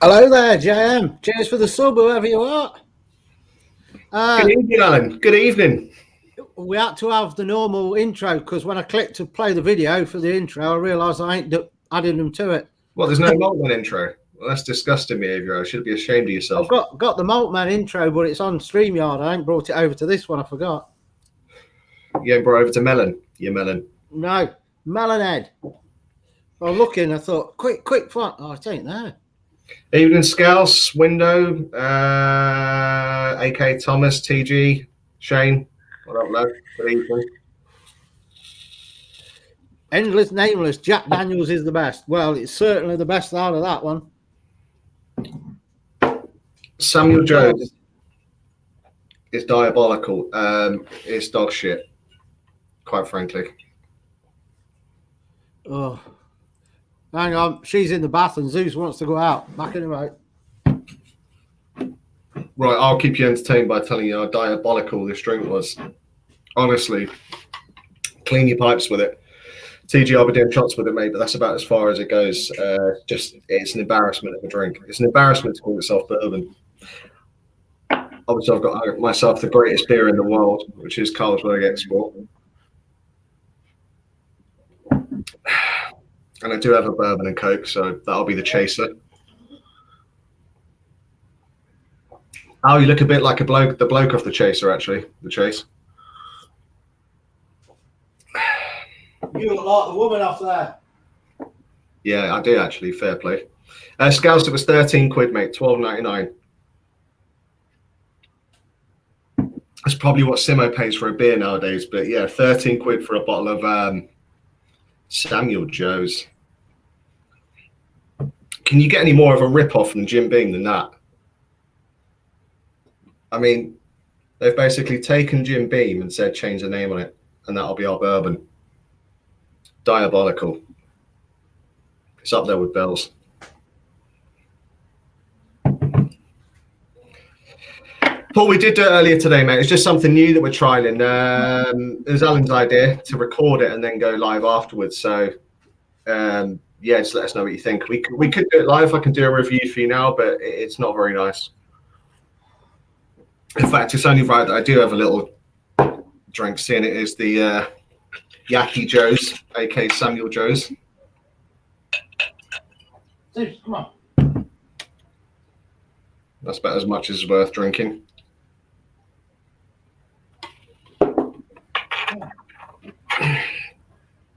Hello there, JM. Cheers for the sub, whoever you are. Good evening, Alan. Good evening. We had to have the normal intro because when I clicked to play the video for the intro, I realised I ain't adding them to it. Well, there's no Maltman intro. Well, that's disgusting behavior. I should be ashamed of yourself. I've got the Maltman intro, but it's on StreamYard. I ain't brought it over to this one. I forgot. You ain't brought over to Melon. You melon. No, Melonhead. I was looking. I thought, quick font. Oh, it ain't there. Evening, Scouse, Window, AK Thomas, TG, Shane. I don't know. Good evening. Endless Nameless. Jack Daniels is the best. Well, it's certainly the best out of that one. Samuel Jones is diabolical. It's dog shit, quite frankly. Oh, hang on. She's in the bath and Zeus wants to go out. Back in a moment. Right, I'll keep you entertained by telling you how diabolical this drink was. Honestly, clean your pipes with it. TG, I'll be doing shots with it, mate, but that's about as far as it goes. It's an embarrassment of a drink. It's an embarrassment to call itself bourbon. Obviously, I've got myself the greatest beer in the world, which is Carlsberg Export. And I do have a bourbon and Coke, so that'll be the chaser. Oh, you look a bit like the bloke off the chaser, actually. The chase. You look like the woman off there. Yeah, I do actually. Fair play. Scouse, it was 13 quid, mate. 12.99. That's probably what Simo pays for a beer nowadays. But yeah, 13 quid for a bottle of Samuel Joe's. Can you get any more of a rip-off from Jim Beam than that? I mean, they've basically taken Jim Beam and said change the name on it, and that'll be our bourbon. Diabolical. It's up there with Bell's. Paul, we did do it earlier today, mate. It's just something new that we're trialing. It was Alan's idea to record it and then go live afterwards. So, yeah, just let us know what you think. We could do it live. I can do a review for you now, but it's not very nice. In fact, it's only right that I do have a little drink, seeing it is the Yaki Joe's, aka Samuel Joe's. Come on. That's about as much as worth drinking.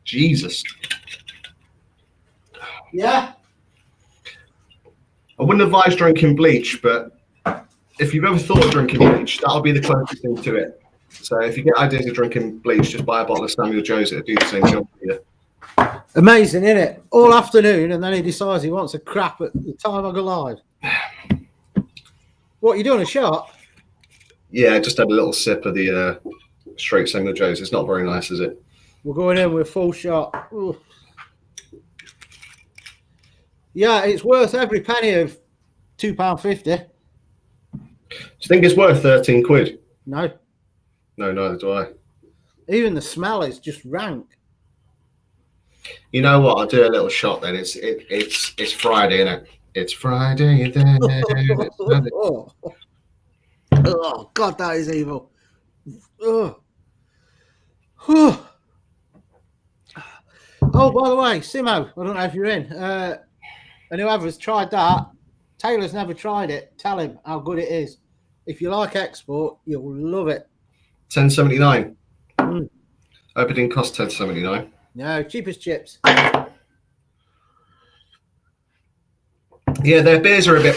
Jesus. Yeah. I wouldn't advise drinking bleach, but if you've ever thought of drinking bleach, that'll be the closest thing to it. So if you get ideas of drinking bleach, just buy a bottle of Samuel Joe's. It'll do the same job for you. Amazing, isn't it? All afternoon, and then he decides he wants a crap at the time I go live. What, you doing, a shot? Yeah, just had a little sip of the straight Samuel Joe's. It's not very nice, is it? We're going in with full shot. Ooh. Yeah, it's worth every penny of £2.50. Do you think it's worth 13 quid? No. No, neither do I. Even the smell is just rank. You know what? I'll do a little shot then. It's Friday, isn't it? It's Friday then. Oh, God, that is evil. Oh, by the way, Simo, I don't know if you're in. And whoever's tried that, Taylor's never tried it. Tell him how good it is. If you like export, you'll love it. $10.79. I hope it didn't cost $10.79. No, cheap as chips. Yeah, their beers are a bit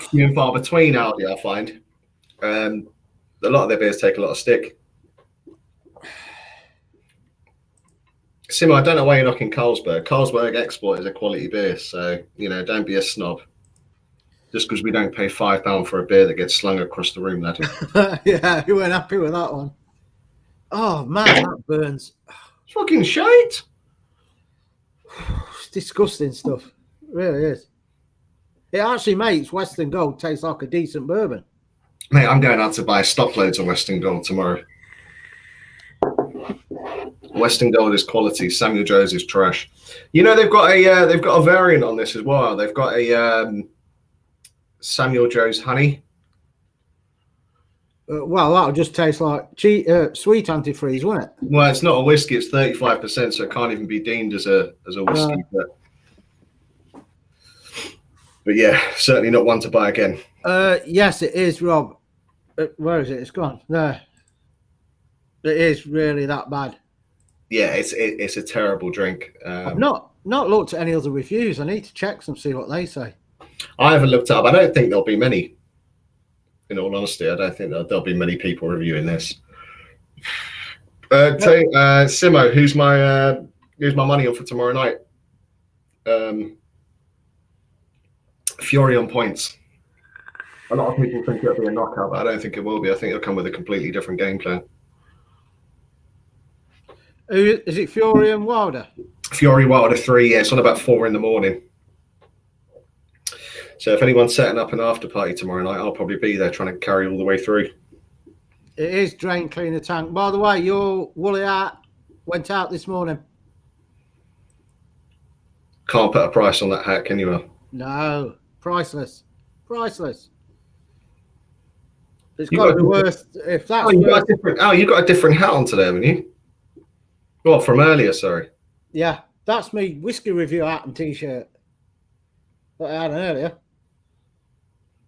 few and far between, Aldi, I find. A lot of their beers take a lot of stick. Simo, I don't know why you're knocking Carlsberg. Carlsberg Export is a quality beer, so, don't be a snob. Just because we don't pay £5 for a beer that gets slung across the room, lad. Yeah, you weren't happy with that one. Oh, man, that burns. It's fucking shite. It's disgusting stuff. It really is. It actually makes Western Gold taste like a decent bourbon. Mate, I'm going out to buy stock loads of Western Gold tomorrow. Western Gold is quality. Samuel Joe's is trash. They've got a variant on this as well. They've got a Samuel Joe's honey. Well, that'll just taste like sweet antifreeze, won't it? Well, it's not a whiskey; it's 35%, so it can't even be deemed as a whiskey. But yeah, certainly not one to buy again. Yes, it is, Rob. Where is it? It's gone. There. It is really that bad. Yeah, it's a terrible drink. I've not looked at any other reviews. I need to check some, see what they say. I haven't looked up. I don't think there'll be many. In all honesty, I don't think there'll be many people reviewing this. Simo, who's my money on for tomorrow night? Fury on points. A lot of people think it'll be a knockout, but I don't think it will be. I think it'll come with a completely different game plan. Is it Fury and Wilder? Fury Wilder 3, yeah, it's on about 4 a.m. So if anyone's setting up an after party tomorrow night, I'll probably be there trying to carry all the way through. It is drain cleaner tank. By the way, your woolly hat went out this morning. Can't put a price on that hat, can you, Al? No, priceless. It's got to be worth. If that's you got a different hat on today, haven't you? Well, from earlier, sorry. Yeah, that's me whiskey review hat and t-shirt that I had earlier.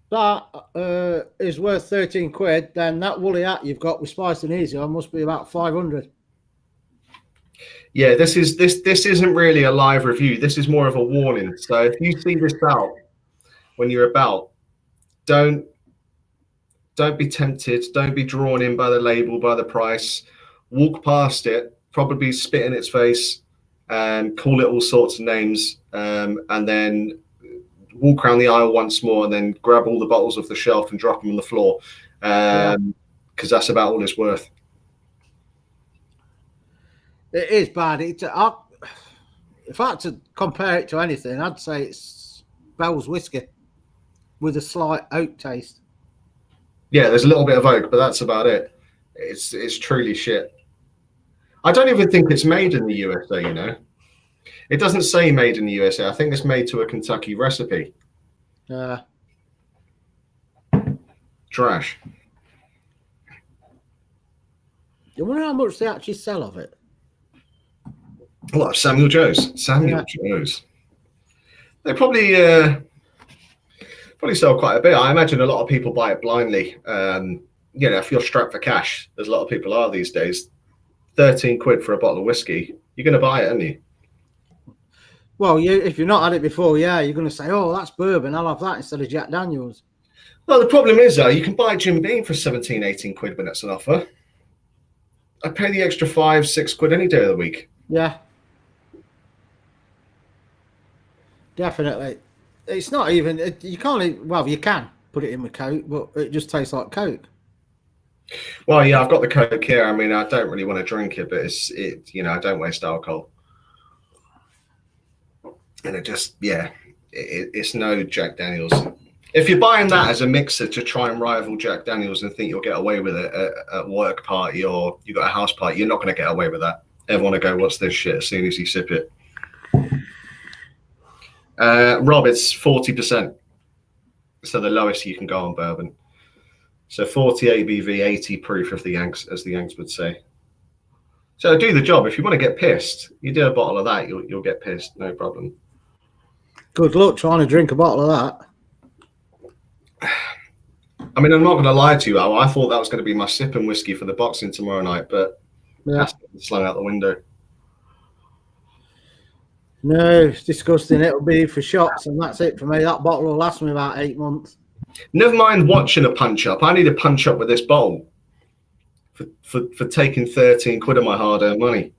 That is worth 13 quid. Then that woolly hat you've got with Spice and Easy on must be about 500. Yeah, this isn't really a live review. This is more of a warning. So if you see this out when you're about, don't be tempted. Don't be drawn in by the label, by the price. Walk past it, probably spit in its face, and call it all sorts of names, and then walk around the aisle once more, and then grab all the bottles off the shelf and drop them on the floor, because that's about all it's worth. It is bad. If I had to compare it to anything, I'd say it's Bell's whiskey with a slight oak taste. Yeah, there's a little bit of oak, but that's about it. It's truly shit. I don't even think it's made in the USA, you know. It doesn't say made in the USA. I think it's made to a Kentucky recipe. Trash. You wonder how much they actually sell of it? What, Samuel Joe's? Joe's. They probably sell quite a bit. I imagine a lot of people buy it blindly. You know, if you're strapped for cash, as a lot of people are these days, 13 quid for a bottle of whiskey, you're going to buy it, aren't you? Well, if you've not had it before, yeah, you're going to say, oh, that's bourbon. I'll have that instead of Jack Daniels. Well, the problem is, though, you can buy Jim Beam for 17, 18 quid when it's an offer. I'd pay the extra 5, 6 quid any day of the week. Yeah. Definitely. It's not even, you can't, well, you can put it in with Coke, but it just tastes like Coke. Well, yeah, I've got the Coke here. I mean, I don't really want to drink it, but you know, I don't waste alcohol. And it just, yeah, it's no Jack Daniels. If you're buying that as a mixer to try and rival Jack Daniels and think you'll get away with it at work party or you got a house party, you're not going to get away with that. Everyone will go, what's this shit, as soon as you sip it. Rob, it's 40%. So the lowest you can go on bourbon. So 40 ABV, 80 proof of the Yanks, as the Yanks would say. So do the job. If you want to get pissed, you do a bottle of that, you'll get pissed, no problem. Good luck trying to drink a bottle of that. I mean, I'm not going to lie to you, Al. I thought that was going to be my sipping whiskey for the boxing tomorrow night, but that's slung out the window. No, it's disgusting. It'll be for shots, and that's it for me. That bottle will last me about 8 months. Never mind watching a punch up. I need a punch up with this bowl for taking 13 quid of my hard-earned money.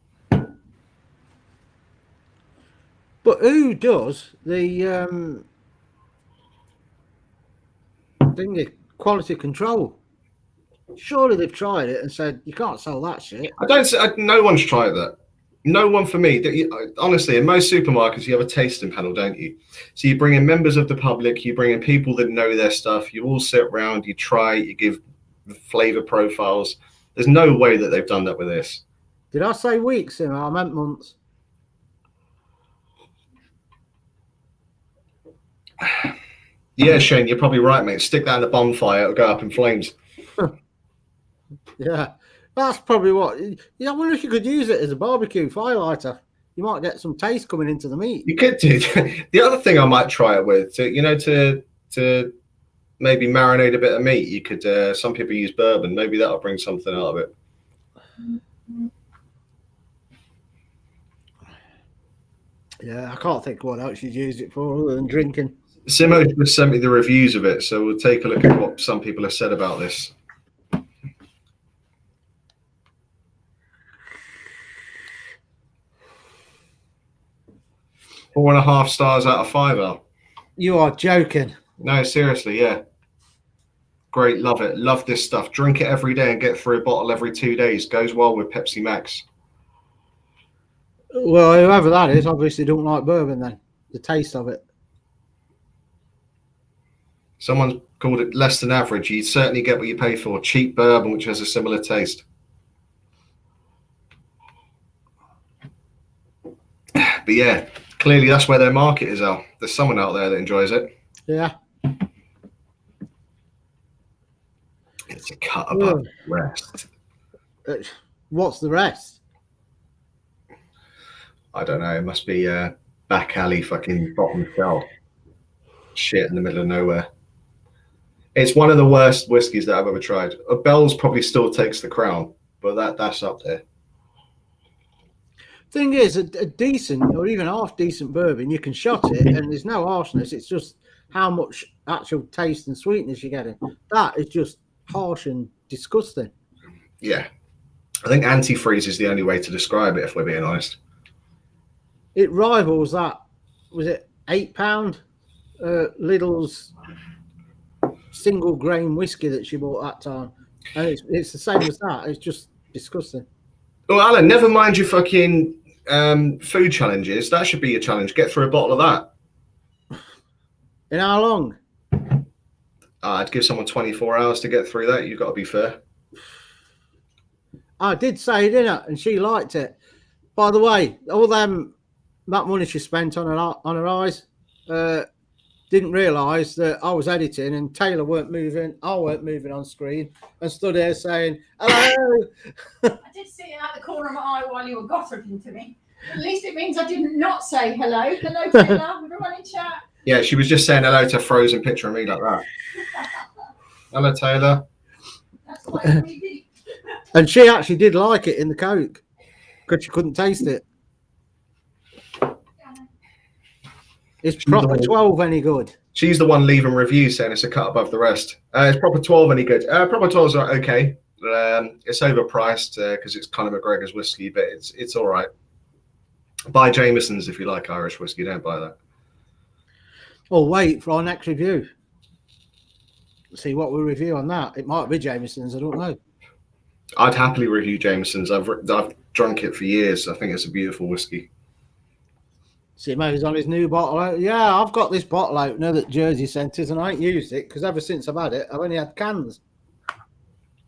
But who does the quality control? Surely they've tried it and said you can't sell that shit. No one's tried that. No one for me. Honestly, in most supermarkets, you have a tasting panel, don't you? So you bring in members of the public, you bring in people that know their stuff, you all sit around, you try, you give flavor profiles. There's no way that they've done that with this. Did I say weeks? I meant months. Yeah, Shane, you're probably right, mate. Stick that in the bonfire, it'll go up in flames. Yeah, that's probably what. Yeah, I wonder if you could use it as a barbecue firelighter. You might get some taste coming into the meat. You could do. The other thing I might try it with, to maybe marinate a bit of meat. You could. Some people use bourbon. Maybe that'll bring something out of it. Yeah, I can't think what else you'd use it for other than drinking. Simo just sent me the reviews of it, so we'll take a look at what some people have said about this. 4.5 stars out of 5, Al. You are joking. No, seriously, yeah. Great, love it. Love this stuff. Drink it every day and get through a bottle every 2 days. Goes well with Pepsi Max. Well, whoever that is, obviously don't like bourbon then. The taste of it. Someone's called it less than average. You certainly get what you pay for. Cheap bourbon, which has a similar taste. But yeah, clearly that's where their market is, Al. There's someone out there that enjoys it. Yeah. It's a cut above the rest. What's the rest? I don't know. It must be back alley fucking bottom shelf shit in the middle of nowhere. It's one of the worst whiskies that I've ever tried. Bell's probably still takes the crown, but that's up there. Thing is, a decent or even half decent bourbon, you can shot it and there's no harshness. It's just how much actual taste and sweetness you're getting. That is just harsh and disgusting. Yeah. I think antifreeze is the only way to describe it, if we're being honest. It rivals that, was it £8 Lidl's single grain whiskey that she bought that time. And it's the same as that. It's just disgusting. Well, Alan, never mind your fucking food challenges. That should be your challenge. Get through a bottle of that. In how long? I'd give someone 24 hours to get through that. You've got to be fair. I did say, didn't I? And she liked it. By the way, all that money she spent on her eyes, didn't realise that I was editing and Taylor weren't moving. I weren't moving on screen and stood there saying, hello. I did see it out the corner of my eye while you were gossiping to me. At least it means I didn't not say hello. Hello, Taylor. Everyone in chat. Yeah, she was just saying hello to a frozen picture of me like that. Hello, Taylor. That's like really deep. And she actually did like it in the Coke because she couldn't taste it. Is proper 12 any good? She's the one leaving reviews saying it's a cut above the rest. Is proper 12 any good? Proper 12's okay. It's overpriced because it's Conor McGregor's whiskey, but it's all right. Buy Jameson's if you like Irish whiskey. Don't buy that. Oh, wait for our next review. See what we review on that. It might be Jameson's. I don't know. I'd happily review Jameson's. I've drunk it for years. I think it's a beautiful whiskey. See, maybe on his new bottle. Yeah, I've got this bottle opener that Jersey sent us, and I ain't used it because ever since I've had it, I've only had cans.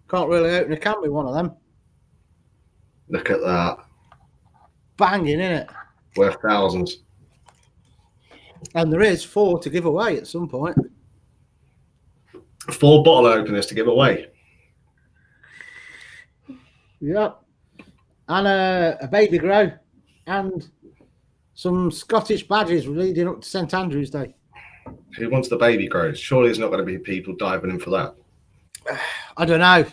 Can't really open a can with one of them. Look at that. Banging, innit? Worth thousands. And there is 4 to give away at some point. 4 bottle openers to give away. Yep. And a baby grow and some Scottish badges leading up to St Andrew's Day. Who wants the baby grows? Surely there's not going to be people diving in for that. I don't know.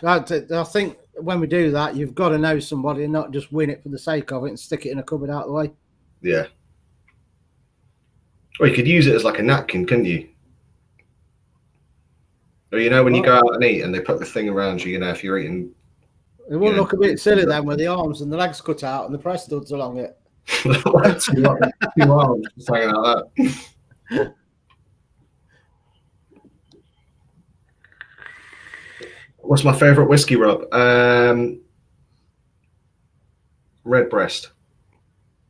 I think when we do that, you've got to know somebody and not just win it for the sake of it and stick it in a cupboard out of the way. Yeah. Or you could use it as like a napkin, couldn't you? Or when you go out and eat and they put the thing around you, if you're eating. It wouldn't look a bit silly then with the arms and the legs cut out and the press studs along it. Two arms just hanging out that. What's my favourite whiskey, Rob? Redbreast.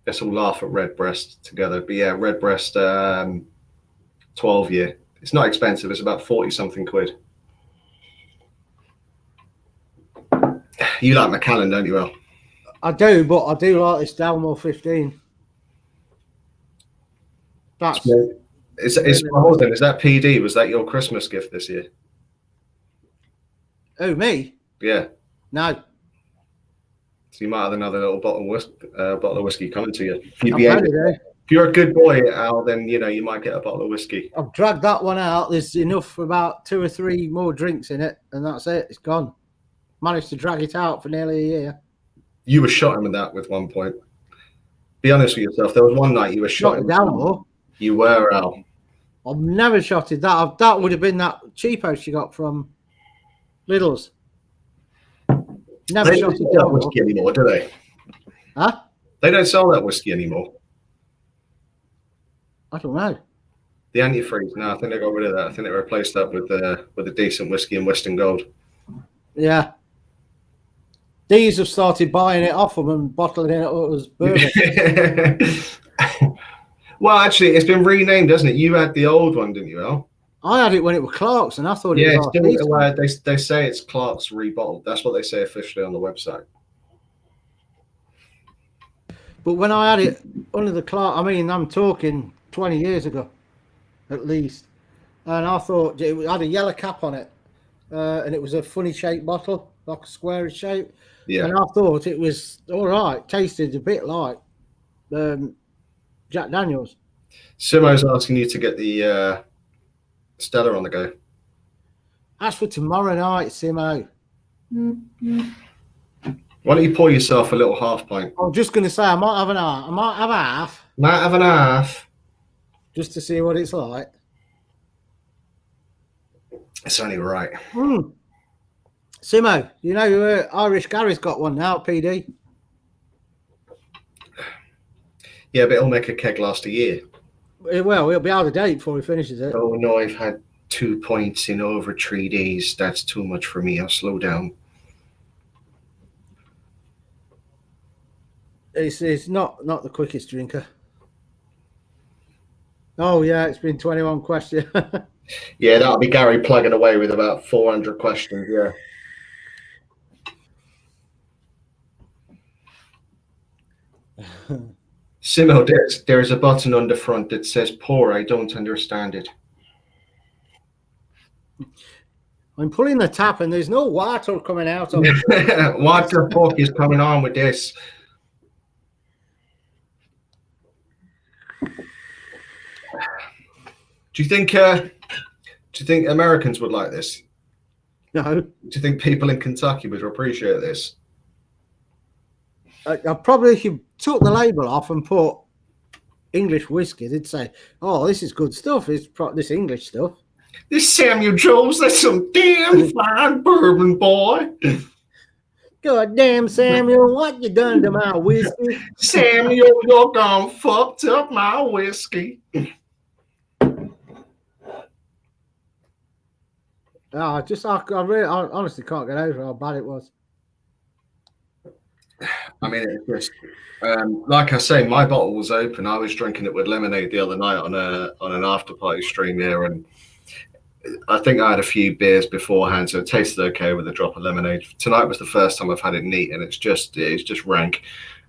Let's all laugh at Redbreast together. But yeah, Redbreast 12 year. It's not expensive. It's about 40 something quid. You like Macallan, don't you, Al? I do, but I do like this Dalmore 15. Is that PD? Was that your Christmas gift this year? Oh, me? Yeah. No. So you might have another little bottle of whiskey coming to you. If you're a good boy, Al, then you might get a bottle of whiskey. I've dragged that one out. There's enough for about 2 or 3 more drinks in it, and that's it. It's gone. Managed to drag it out for nearly a year. You were shotting with that with one point. Be honest with yourself. There was one night you were shotting down more. You were, Al. I've never shotted that. That would have been that cheapo she got from Lidl's. Never They don't shotted sell that down whiskey anymore, do they? Huh? They don't sell that whiskey anymore. I don't know. The antifreeze. No, I think they got rid of that. I think they replaced that with a decent whiskey and Western Gold. Yeah. These have started buying it off them and bottling it as bourbon. Well, actually, it's been renamed, hasn't it? You had the old one, didn't you, Al? I had it when it was Clark's, and I thought it was they say it's Clark's rebottled. That's what they say officially on the website. But when I had it under the Clark, I mean, I'm talking 20 years ago, at least. And I thought it had a yellow cap on it, and it was a funny shaped bottle, like a squarish shape. Yeah. And I thought it was all right. Tasted a bit like Jack Daniels. Simo's asking you to get the Stella on the go. That's for tomorrow night, Simo. Why don't you pour yourself a little half pint? I'm just going to say I might have an half. I might have half. Might have an half. Just to see what it's like. It's only right. Simo, you know Irish Gary's got one now, PD. Yeah, but it'll make a keg last a year. Well, it'll be out of date before he finishes it. Oh no, I've had 2 points in over 3 days. That's too much for me. I'll slow down. It's not the quickest drinker. Oh yeah, it's been 21 questions. Yeah, that'll be Gary plugging away with about 400 questions. Yeah. Simo, there's a button on the front that says pour. I don't understand it. I'm pulling the tap and there's no water coming out of it. What the fuck is coming on with this? Do you think Americans would like this? No. Do you think people in Kentucky would appreciate this? I probably, if you took the label off and put English whiskey, they'd say, "Oh, this is good stuff. It's this English stuff." This Samuel Jones, that's some damn fine bourbon, boy. God damn, Samuel, what you done to my whiskey? Samuel, you're gone fucked up my whiskey. I honestly can't get over how bad it was. I mean, it's just like I say, my bottle was open. I was drinking it with lemonade the other night on an after party stream here, and I think I had a few beers beforehand, so it tasted okay with a drop of lemonade. Tonight was the first time I've had it neat, and it's just rank.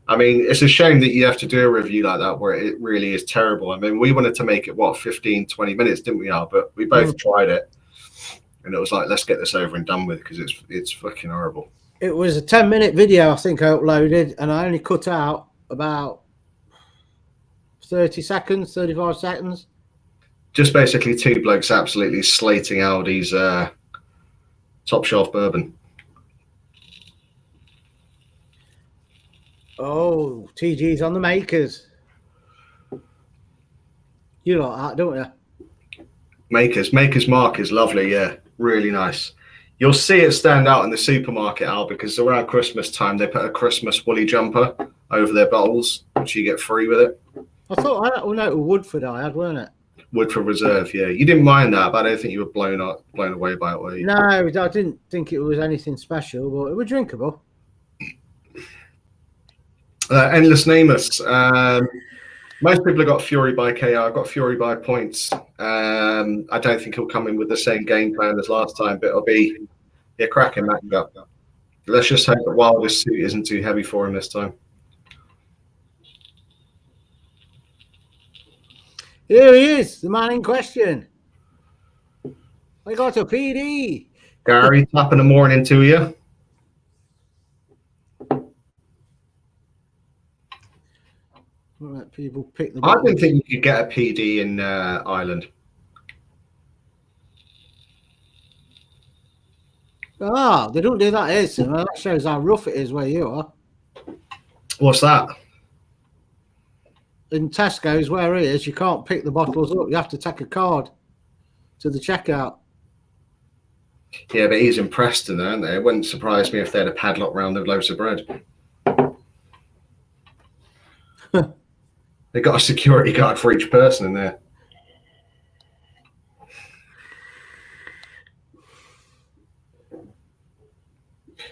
I mean, it's a shame that you have to do a review like that where it really is terrible. I mean, we wanted to make it 15, 20 minutes, didn't we, Al? But we both tried it, and it was like, let's get this over and done with because it's fucking horrible. It was a 10-minute video I think I uploaded, and I only cut out about 30 seconds, 35 seconds. Just basically two blokes absolutely slating Aldi's top shelf bourbon. Oh, TG's on the makers. You like that, don't you? Makers Mark is lovely, yeah. Really nice. You'll see it stand out in the supermarket, Al, because around Christmas time they put a Christmas woolly jumper over their bottles, which you get free with it. I thought it was Woodford I had, weren't it? Woodford Reserve, yeah. You didn't mind that, but I don't think you were blown away by it, were you? No, I didn't think it was anything special, but it was drinkable. Endless Nameless. Most people have got Fury by KO. I've got Fury by points. I don't think he'll come in with the same game plan as last time, but it'll be a cracking matchup. Let's just hope that Wilder's suit isn't too heavy for him this time. Here he is, the man in question. I got a PD. Gary, top in the morning to you. We'll let people pick the I bottles. didn't think you could get a PD in Ireland. Ah, they don't do that here, so that shows how rough it is where you are. What's that? In Tesco's, where it is, you can't pick the bottles up. You have to take a card to the checkout. Yeah, but he's in Preston, aren't they? It wouldn't surprise me if they had a padlock round of loaves of bread. They got a security guard for each person in there. I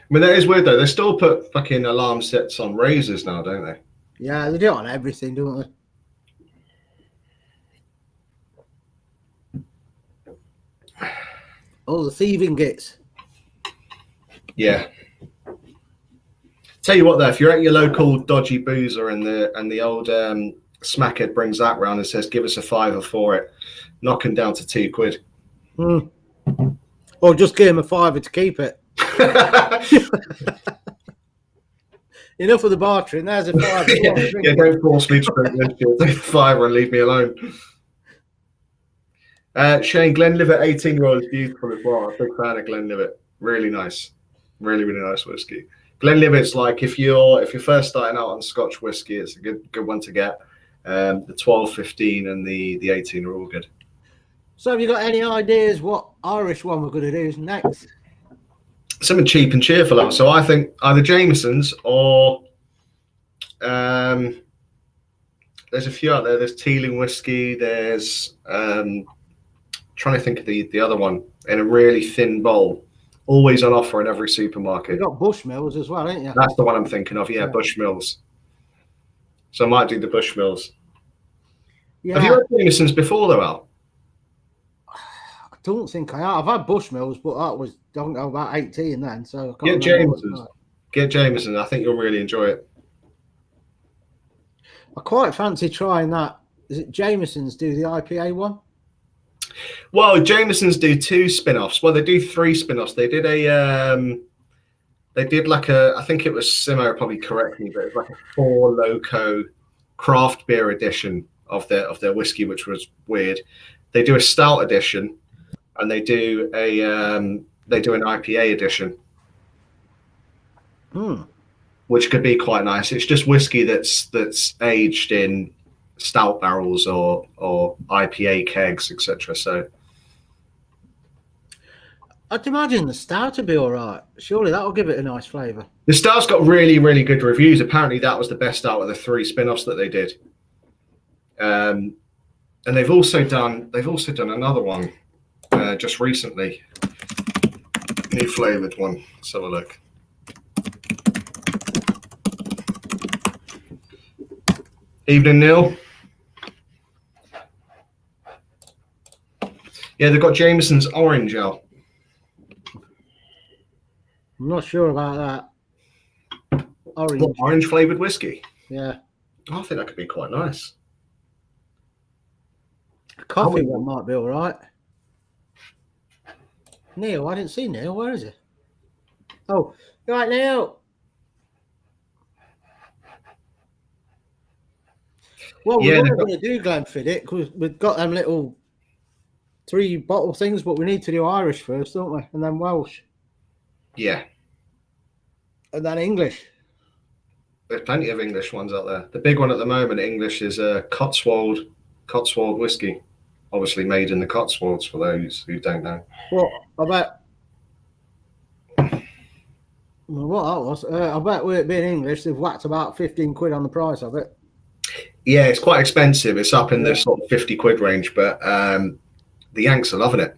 mean, that is weird though. They still put fucking alarm sets on razors now, don't they? Yeah, they do it on everything, don't they? All the thieving gets. Yeah. Tell you what though, if you're at your local dodgy boozer and the old smackhead brings that round and says, "Give us a £5 for it," knock him down to £2. Or just give him a £5 to keep it. Enough of the bartering. There's a £5. Yeah, don't force me to drink this shit. Take the £5 and leave me alone. Shane, Glenlivet 18-year-old is beautiful as well. I'm a big fan of Glenlivet. Really nice. Really, really nice whiskey. Glenlivet's like if you're first starting out on Scotch whiskey, it's a good one to get. The 12, 15 and the 18 are all good. So have you got any ideas what Irish one we're going to do next? Something cheap and cheerful. So I think either Jameson's or there's a few out there. There's Teeling whiskey. There's trying to think of the other one in a really thin bowl, always on offer in every supermarket. You've got Bushmills as well, ain't you? That's the one I'm thinking of. Yeah, Bushmills. So I might do the Bushmills. Yeah. Have you had Jameson's before though, Al? I don't think I have. I've had Bushmills, but that was don't know about 18 then. So I Get Jameson's. Get Jameson. I think you'll really enjoy it. I quite fancy trying that. Is it Jameson's do the IPA one? Well, Jameson's do 2 spin-offs. Well, they do 3 spin-offs. They did like a, I think it was Simo probably correct me, but it was like a 4 Loco craft beer edition of their whiskey, which was weird. They do a stout edition, and they do an IPA edition, which could be quite nice. It's just whiskey that's aged in stout barrels or IPA kegs, etc. So I'd imagine the stout would be all right. Surely that'll give it a nice flavour. the stout's got really, really good reviews. Apparently, that was the best out of the 3 spin-offs that they did. And they've also done another one just recently, new flavoured one. Let's have a look. Evening, Neil. Yeah, they've got Jameson's Orange Ale. I'm not sure about that. Orange flavoured whiskey. Yeah. I think that could be quite nice. A coffee one might be all right. Neil, I didn't see Neil. Where is he? Oh, right, Neil. Well, Yeah, we're going to do Glenfiddich because we've got them little 3 bottle things, but we need to do Irish first, don't we? And then Welsh. Yeah. And then English. There's plenty of English ones out there. The big one at the moment, English, is Cotswold whiskey. Obviously made in the Cotswolds, for those who don't know. What? I bet. Well, what that was? I bet with it being English, they've whacked about 15 quid on the price of it. Yeah, it's quite expensive. It's up in the sort of 50 quid range, but the Yanks are loving it.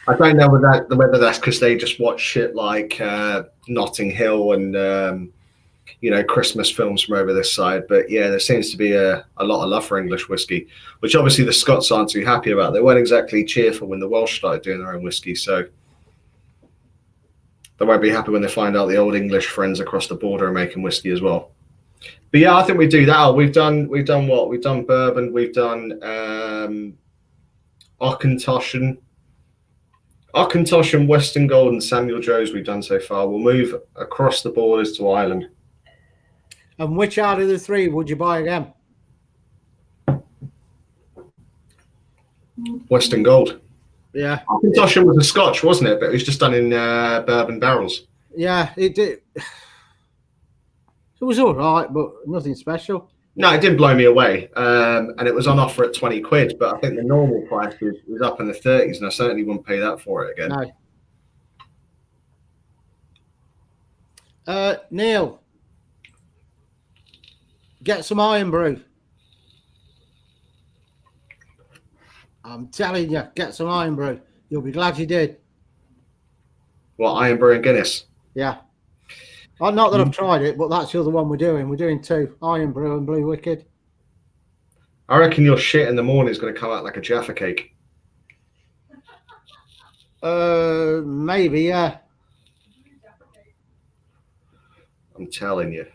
I don't know whether that's because they just watch shit like Notting Hill and Christmas films from over this side. But yeah, there seems to be a lot of love for English whiskey, which obviously the Scots aren't too happy about. They weren't exactly cheerful when the Welsh started doing their own whiskey, so they won't be happy when they find out the old English friends across the border are making whiskey as well. But yeah, I think we do that. We've done what? We've done bourbon. We've done Auchentoshan, Western Gold, and Samuel Joe's. We've done so far. We'll move across the borders to Ireland. And which out of the three would you buy again? Western Gold. Yeah. Auchentoshan was a Scotch, wasn't it? But it was just done in bourbon barrels. Yeah, it did. It was all right, but nothing special. No, it didn't blow me away. And it was on offer at 20 quid, but I think the normal price was up in the 30s, and I certainly wouldn't pay that for it again. No. Neil, get some Iron Brew. I'm telling you, get some Iron Brew. You'll be glad you did. What, Iron Brew and Guinness? Yeah. Not that I've tried it, but that's the other one we're doing. We're doing two, Iron Brew and Blue Wicked. I reckon your shit in the morning is going to come out like a Jaffa cake. Maybe, yeah. I'm telling you.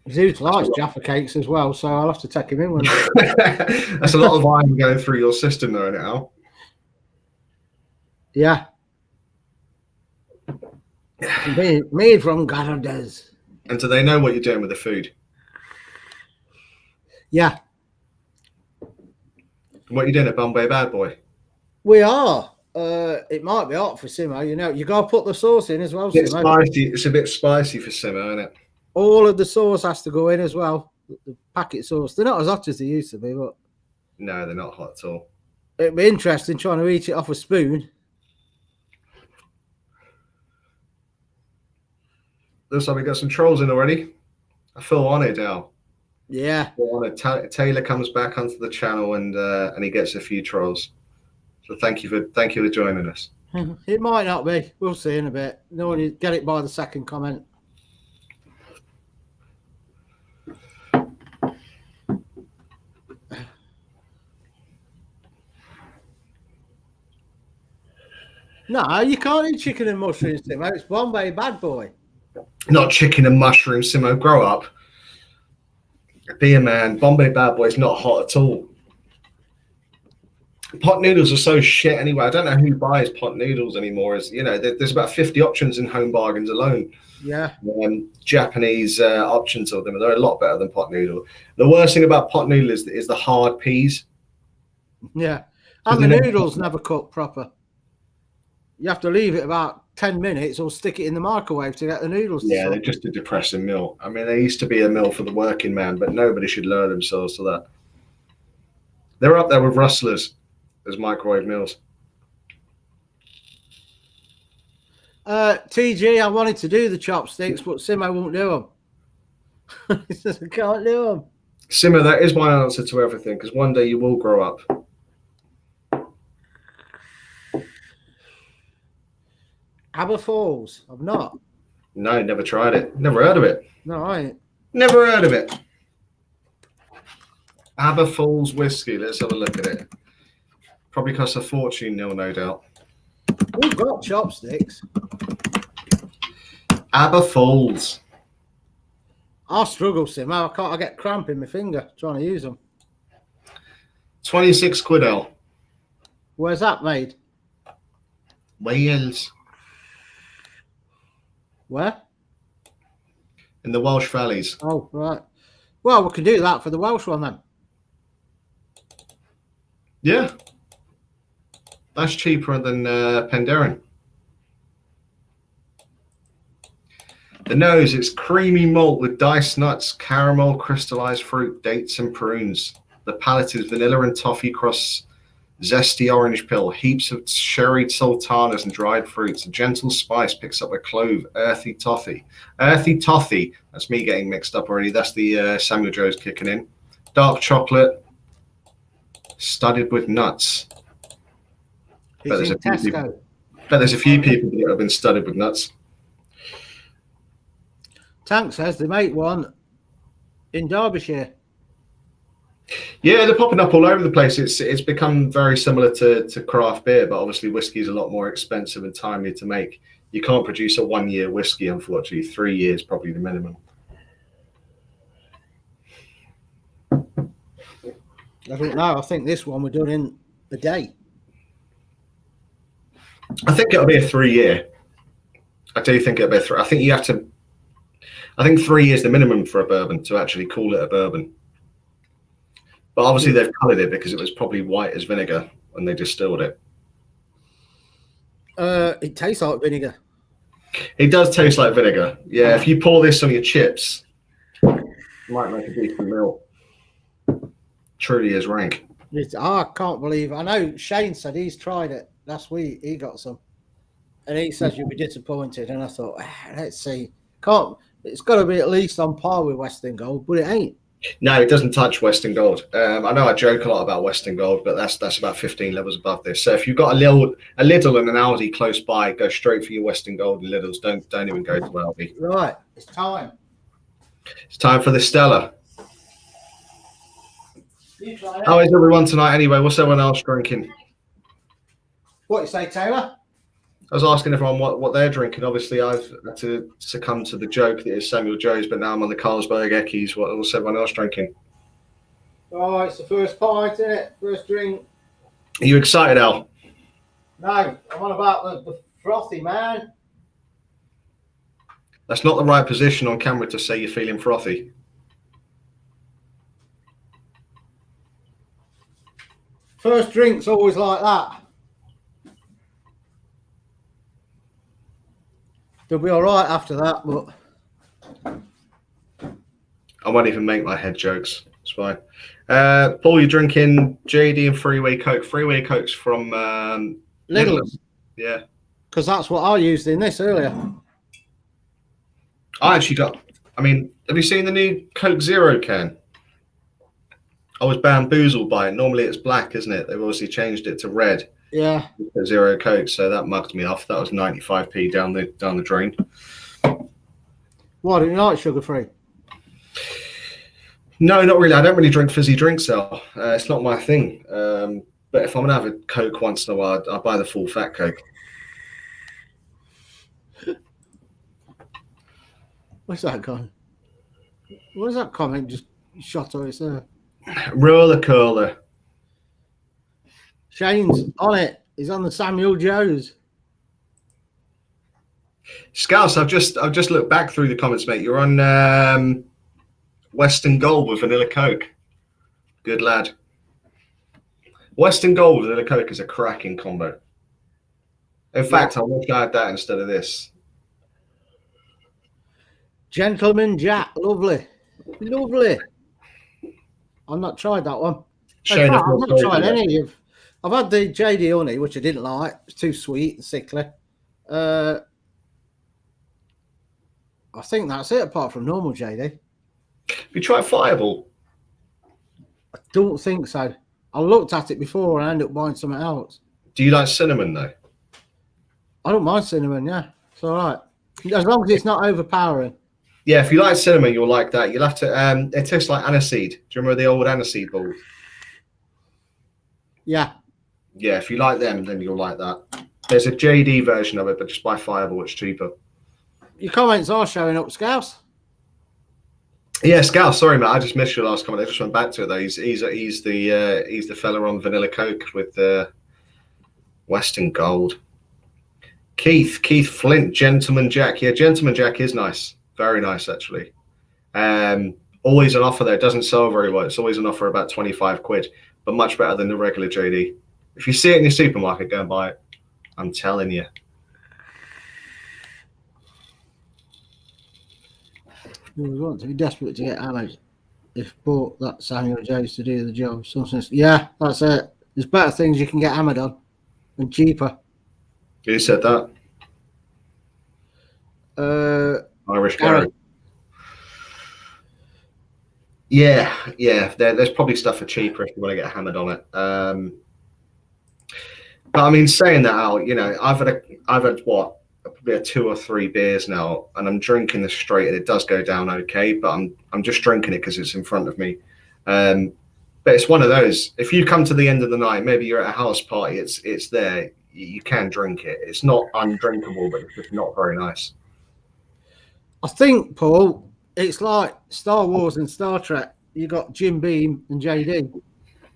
Zeus likes Jaffa cakes as well, so I'll have to take him in one. That's a lot of iron going through your system there now. Yeah. Made from Gardens. And do they know what you're doing with the food? Yeah. What are you doing at Bombay Bad Boy? We are. It might be hot for Simo, you know. You got to put the sauce in as well, Simo. Spicy. It's a bit spicy for Simo, isn't it? All of the sauce has to go in as well. The packet sauce. They're not as hot as they used to be, but no, they're not hot at all. It'd be interesting trying to eat it off a spoon. Looks like we got some trolls in already. I feel honoured now. Yeah. Taylor comes back onto the channel and he gets a few trolls. So thank you for joining us. It might not be. We'll see in a bit. No one get it by the second comment. No, you can't eat chicken and mushrooms, Tim. It's Bombay Bad Boy. Not chicken and mushrooms, Simo. Grow up. Be a man. Bombay Bad Boy is not hot at all. Pot noodles are so shit anyway. I don't know who buys pot noodles anymore. There's about 50 options in Home Bargains alone. Yeah. Japanese options of them. They're a lot better than pot noodle. The worst thing about pot noodle is the hard peas. Yeah. And the noodles never cook proper. You have to leave it about 10 minutes or stick it in the microwave to get the noodles. Yeah, they're just a depressing meal. I mean, they used to be a meal for the working man, but nobody should lower themselves to that. They're up there with rustlers as microwave meals. TG, I wanted to do the chopsticks, but Simo won't do them. He says, I can't do them. Simo, that is my answer to everything, because one day you will grow up. Aber Falls. I've not. No, never tried it. Never heard of it. No, I ain't. Never heard of it. Aber Falls whiskey. Let's have a look at it. Probably costs a fortune, no doubt. We've got chopsticks. Aber Falls. I struggle, Simo. I get cramp in my finger trying to use them. 26 quid, L. Where's that made? Wales. Where? In the Welsh Valleys. Oh, right. Well, we can do that for the Welsh one then. Yeah. That's cheaper than Penderyn. The nose, it's creamy malt with diced nuts, caramel, crystallized fruit, dates, and prunes. The palate is vanilla and toffee cross zesty orange peel, heaps of sherried sultanas and dried fruits. A gentle spice picks up a clove, earthy toffee. Earthy toffee, that's me getting mixed up already. That's the Samuel Joe's kicking in. Dark chocolate, studded with nuts. It's in Tesco. But there's a few people that have been studded with nuts. Tank says they make one in Derbyshire. Yeah, they're popping up all over the place. It's become very similar to craft beer, but obviously whiskey is a lot more expensive and timely to make. You can't produce a 1 year whiskey, unfortunately. 3 years probably the minimum. I don't know. I think this one we're done in a day. I think it'll be a 3 year. I do think it'll be a 3. I think you have to. I think 3 years the minimum for a bourbon to actually call it a bourbon. But obviously they've coloured it because it was probably white as vinegar when they distilled it. It tastes like vinegar. It does taste like vinegar. Yeah, if you pour this on your chips, it might make a decent meal. Truly is rank. I can't believe. I know Shane said he's tried it last week. He got some, and he says you'll be disappointed. And I thought, let's see. It's got to be at least on par with Western Gold, but it ain't. No, it doesn't touch Western Gold. I know I joke a lot about Western Gold, but that's about 15 levels above this. So if you've got a Lidl and an Aldi close by, go straight for your Western Gold and Lidls. Don't even go to Aldi. Right, it's time. It's time for the Stella. How is everyone tonight anyway? What's everyone else drinking? What you say, Taylor? I was asking everyone what they're drinking. Obviously, I've had to succumb to the joke that is Samuel Joe's, but now I'm on the Carlsberg Eckies. What's everyone else drinking? Oh, it's the first pint, isn't it? First drink. Are you excited, Al? No, I'm on about the frothy, man. That's not the right position on camera to say you're feeling frothy. First drink's always like that. They'll be all right after that, but I won't even make my head jokes. It's fine. Paul, you're drinking JD and Freeway Coke. Freeway Coke's from Lidl. Yeah. Because that's what I used in this earlier. Have you seen the new Coke Zero can? I was bamboozled by it. Normally it's black, isn't it? They've obviously changed it to red. Yeah. Zero Coke, so that mugged me off. That was 95p down the drain. Why don't you like sugar free? No, not really. I don't really drink fizzy drinks, Al. It's not my thing. But if I'm gonna have a Coke once in a while, I'll buy the full fat Coke. What's that going? What is that comment just shot at us there? Roller curler. Shane's on it. He's on the Samuel Joe's. Scouse, I've just looked back through the comments, mate. You're on Western Gold with vanilla Coke. Good lad. Western Gold with vanilla Coke is a cracking combo. In fact, I wish I had that instead of this. Gentleman Jack, lovely. Lovely. I've not tried that one. Shane, I've not tried any of. I've had the JD honey, which I didn't like. It's too sweet and sickly. I think that's it, apart from normal JD. Have you tried Fireball? I don't think so. I looked at it before and I ended up buying something else. Do you like cinnamon though? I don't mind cinnamon, yeah. It's all right. As long as it's not overpowering. Yeah, if you like cinnamon, you'll like that. You'll have to. It tastes like aniseed. Do you remember the old aniseed balls? Yeah. Yeah, if you like them, then you'll like that. There's a JD version of it, but just buy Fireball. It's cheaper. Your comments are showing up, Scouse. Yeah, Scouse. Sorry, mate. I just missed your last comment. I just went back to it though. He's the fella on vanilla Coke with the Western Gold. Keith Flint, Gentleman Jack. Yeah, Gentleman Jack is nice. Very nice, actually. Always an offer there. It doesn't sell very well. It's always an offer about 25 quid, but much better than the regular JD. If you see it in your supermarket, go and buy it. I'm telling you. We want to be desperate to get hammered. If bought that Samuel Joe's to do the job. Yeah, that's it. There's better things you can get hammered on and cheaper. Who said that? Irish Gary. Yeah. There's probably stuff for cheaper if you want to get hammered on it. But I mean, saying that out, I've had what, probably 2 or 3 beers now, and I'm drinking this straight, and it does go down okay. But I'm just drinking it because it's in front of me. But it's one of those. If you come to the end of the night, maybe you're at a house party, it's there. you can drink it. It's not undrinkable, but it's just not very nice. I think, Paul, it's like Star Wars and Star Trek. You got Jim Beam and JD,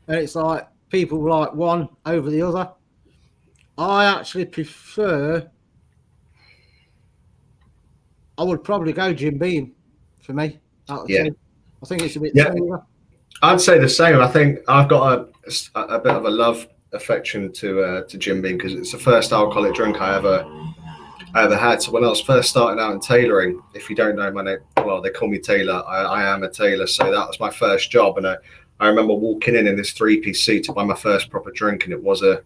and it's like people like one over the other. I actually prefer. I would probably go Jim Beam for me. Out of the two. I think it's a bit smoother. I'd say the same. I think I've got a bit of a love affection to Jim Beam because it's the first alcoholic drink I ever had. So when I was first starting out in tailoring, if you don't know my name, well, they call me Taylor. I am a tailor, so that was my first job. And I remember walking in this 3-piece suit to buy my first proper drink, and it was a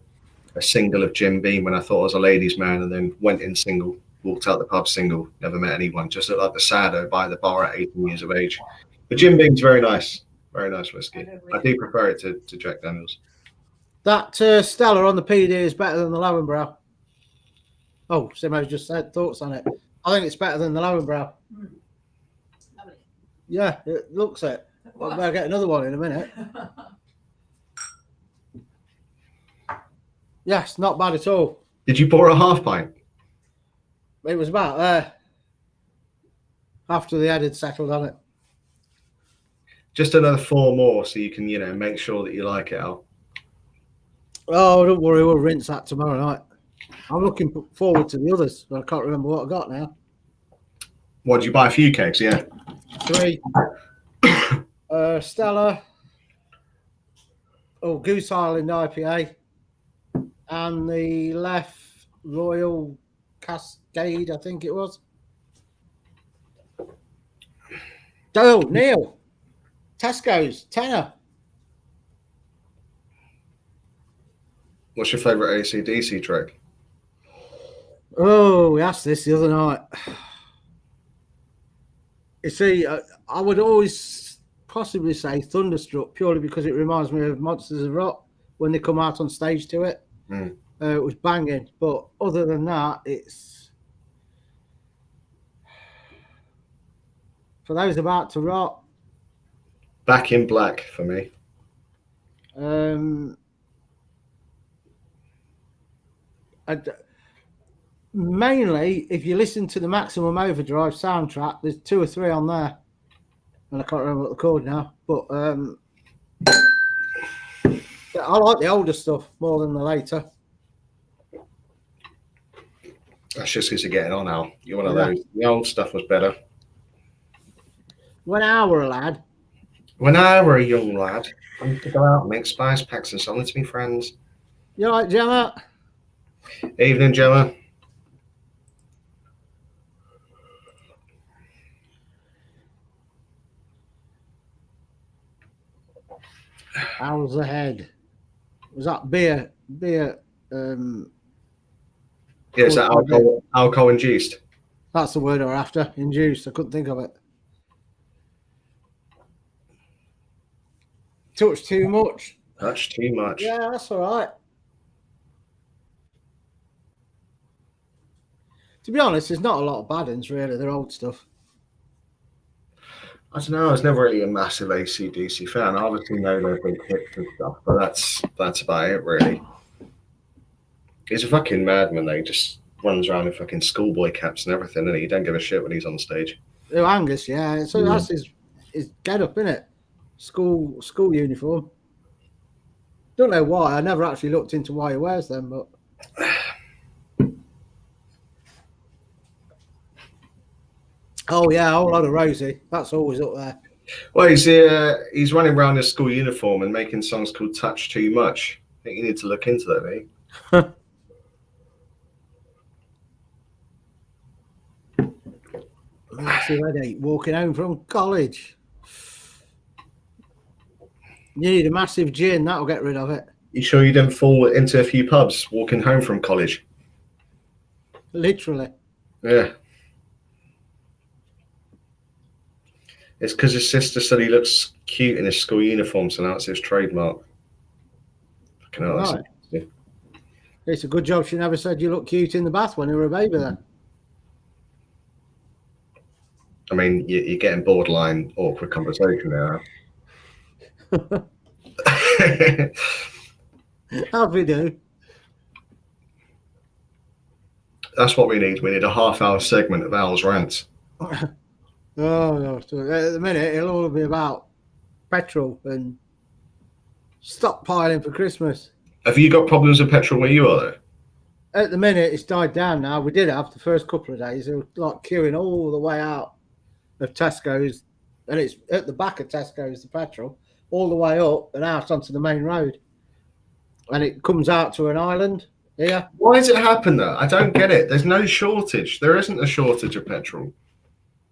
single of Jim Beam when I thought I was a ladies' man, and then went in single, walked out the pub single, never met anyone, just looked like the saddo by the bar at 18 years of age. But Jim Beam's very nice whiskey. I do prefer it to Jack Daniels. That Stella on the PD is better than the Lowenbrow. Oh, Simo's just said thoughts on it. I think it's better than the Lowenbrow. Lovely. Yeah, it looks it. I'll better get another one in a minute. Yes, not bad at all. Did you pour a half pint? It was about there. After the head had settled on it. Just another 4 more so you can, make sure that you like it, Al. Oh, don't worry, we'll rinse that tomorrow night. I'm looking forward to the others, but I can't remember what I got now. What, did you buy a few kegs? Yeah. 3. Stella. Oh, Goose Island IPA. And the Left Royal Cascade, I think it was. Oh, Neil. Tesco's, tenner. What's your favourite AC/DC track? Oh, we asked this the other night. You see, I would always possibly say Thunderstruck purely because it reminds me of Monsters of Rock when they come out on stage to it. It was banging. But other than that, it's for those about to rot. Back in Black for me. Mainly, if you listen to the Maximum Overdrive soundtrack, there's 2 or 3 on there, and I can't remember what they're called now. But I like the older stuff more than the later. That's just because you're getting on, Al. You're one of those. The old stuff was better. When I were a lad. When I were a young lad, I used to go out and make spice packs and sell it to me friends. You all right, Gemma? Evening, Gemma. How's the head? Was that beer? Yeah, is that alcohol induced? That's the word we're after. Induced. I couldn't think of it. Touch too much. Touch too much. Yeah, that's all right. To be honest, there's not a lot of bad ones, really. They're old stuff. I don't know. I was never really a massive AC/DC fan. I obviously know their big hits and stuff, but that's about it, really. He's a fucking madman. He just runs around in fucking schoolboy caps and everything, and he don't give a shit when he's on stage. Oh, Angus, yeah. So that's his get up, innit? School uniform. Don't know why. I never actually looked into why he wears them, but. Oh yeah, a whole lot of Rosie. That's always up there. Well, he's running around in school uniform and making songs called "Touch Too Much." I think you need to look into that, eh? Massive headache walking home from college. You need a massive gin. That'll get rid of it. You sure you didn't fall into a few pubs walking home from college? Literally. Yeah. It's because his sister said he looks cute in his school uniform, so now it's his trademark. Right. It's a good job she never said you look cute in the bath when you were a baby then. I mean, you're getting borderline awkward conversation there. How do we do? That's what we need. We need a half-hour segment of Al's rants. Oh, no. So at the minute, it'll all be about petrol and stockpiling for Christmas. Have you got problems with petrol where you are, though? At the minute, it's died down now. We did have the first couple of days. It was like queuing all the way out of Tesco's, and it's at the back of Tesco's, the petrol, all the way up and out onto the main road. And it comes out to an island here. Why does it happen, though? I don't get it. There's no shortage. There isn't a shortage of petrol.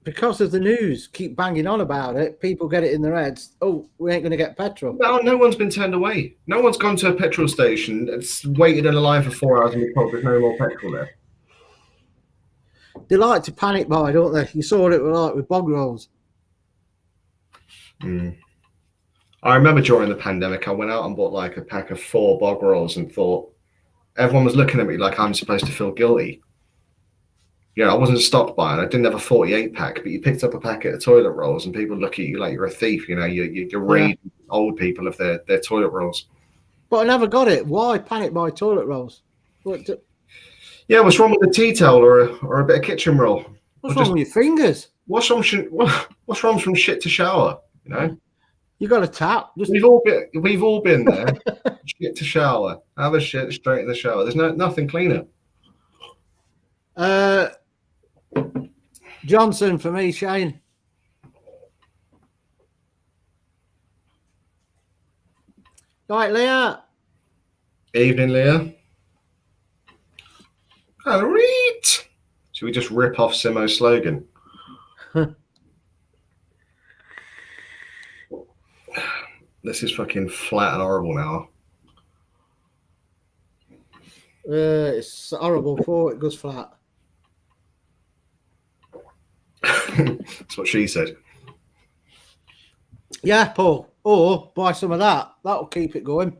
Because of the news, keep banging on about it. People get it in their heads. Oh, we ain't going to get petrol. No one's been turned away. No one's gone to a petrol station. It's waited in a line for 4 hours and been told there's no more petrol there. They like to panic buy, don't they? You saw what it was like with bog rolls. I remember during the pandemic, I went out and bought like a pack of 4 bog rolls and thought everyone was looking at me like I'm supposed to feel guilty. Yeah, I wasn't stopped by it. I didn't have a 48 pack, but you picked up a packet of toilet rolls and people look at you like you're a thief. You know, you're raiding old people of their toilet rolls. But I never got it. Why panic buy toilet rolls? Yeah, what's wrong with a tea towel or a bit of kitchen roll? What's wrong with your fingers? What's wrong from shit to shower? You know, You got a tap. we've all been there. Shit to shower. Have a shit straight in the shower. There's nothing cleaner. Johnson for me, Shane. Right, Leah. Evening, Leah. All right. Should we just rip off Simo's slogan? This is fucking flat and horrible now. It's horrible before it goes flat. That's what she said. Yeah, Paul. Or buy some of that. That'll keep it going.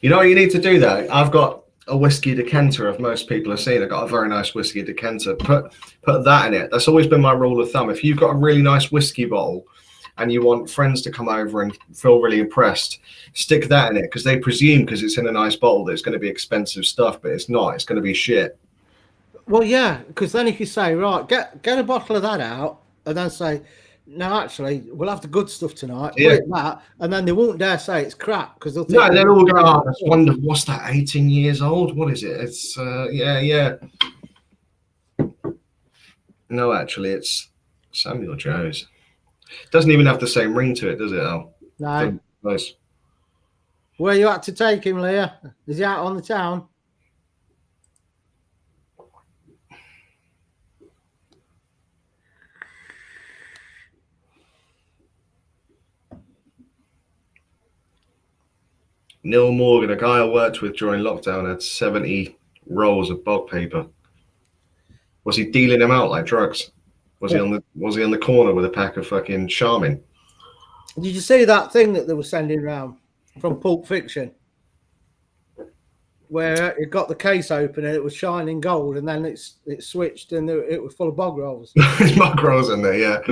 You know what you need to do though? I've got a whiskey decanter, if most people have seen. I've got a very nice whiskey decanter. Put that in it. That's always been my rule of thumb. If you've got a really nice whiskey bottle and you want friends to come over and feel really impressed, stick that in it, because they presume because it's in a nice bottle that it's going to be expensive stuff, but it's not. It's going to be shit. Well, yeah, because then if you say, right, get a bottle of that out, and then say, no, actually, we'll have the good stuff tonight. Yeah. Put that, and then they won't dare say it's crap because they'll think. No, they'll all go, oh, that's wonderful. What's that, 18 years old? What is it? It's, yeah. No, actually, it's Samuel Joe's. Doesn't even have the same ring to it, does it, Al? No. Nice. Where you had to take him, Leah? Is he out on the town? Neil Morgan, a guy I worked with during lockdown, had 70 rolls of bog paper. Was he dealing them out like drugs? Was he on the corner with a pack of fucking Charmin? Did you see that thing that they were sending around from Pulp Fiction? Where it got the case open and it was shining gold, and then it switched and it was full of bog rolls. There's bog rolls in there, yeah.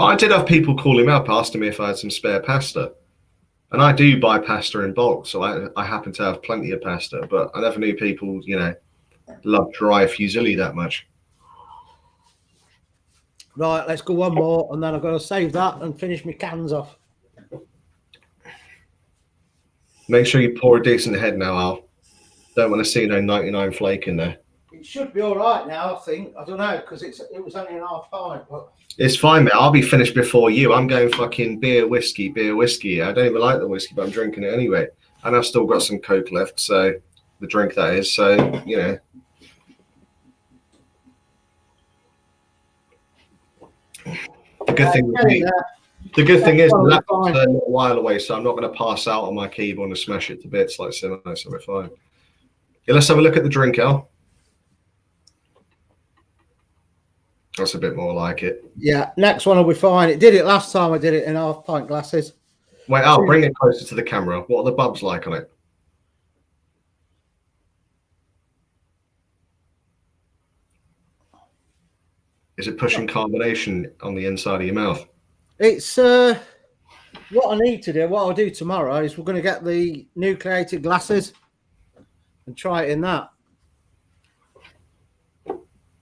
I did have people call him up, asking me if I had some spare pasta. And I do buy pasta in bulk, so I happen to have plenty of pasta. But I never knew people, love dry fusilli that much. Right, let's go one more, and then I've got to save that and finish my cans off. Make sure you pour a decent head now, Al. Don't want to see no 99 flake in there. It should be all right now, I think. I don't know, because it was only an half pint. But it's fine, mate. I'll be finished before you. I'm going fucking beer, whiskey. I don't even like the whiskey, but I'm drinking it anyway. And I've still got some Coke left, so the drink that is. So, The good thing is the laptop's a little while away, so I'm not going to pass out on my keyboard and smash it to bits like Simo, so we're fine. Yeah, let's have a look at the drink, Al. That's a bit more like it. Yeah, next one will be fine. It did it last time. I did it in half pint glasses. Wait, Al, bring it closer to the camera. What are the bubs like on it? Is it pushing carbonation on the inside of your mouth? It's what I need to do, what I'll do tomorrow is we're going to get the nucleated glasses and try it in that.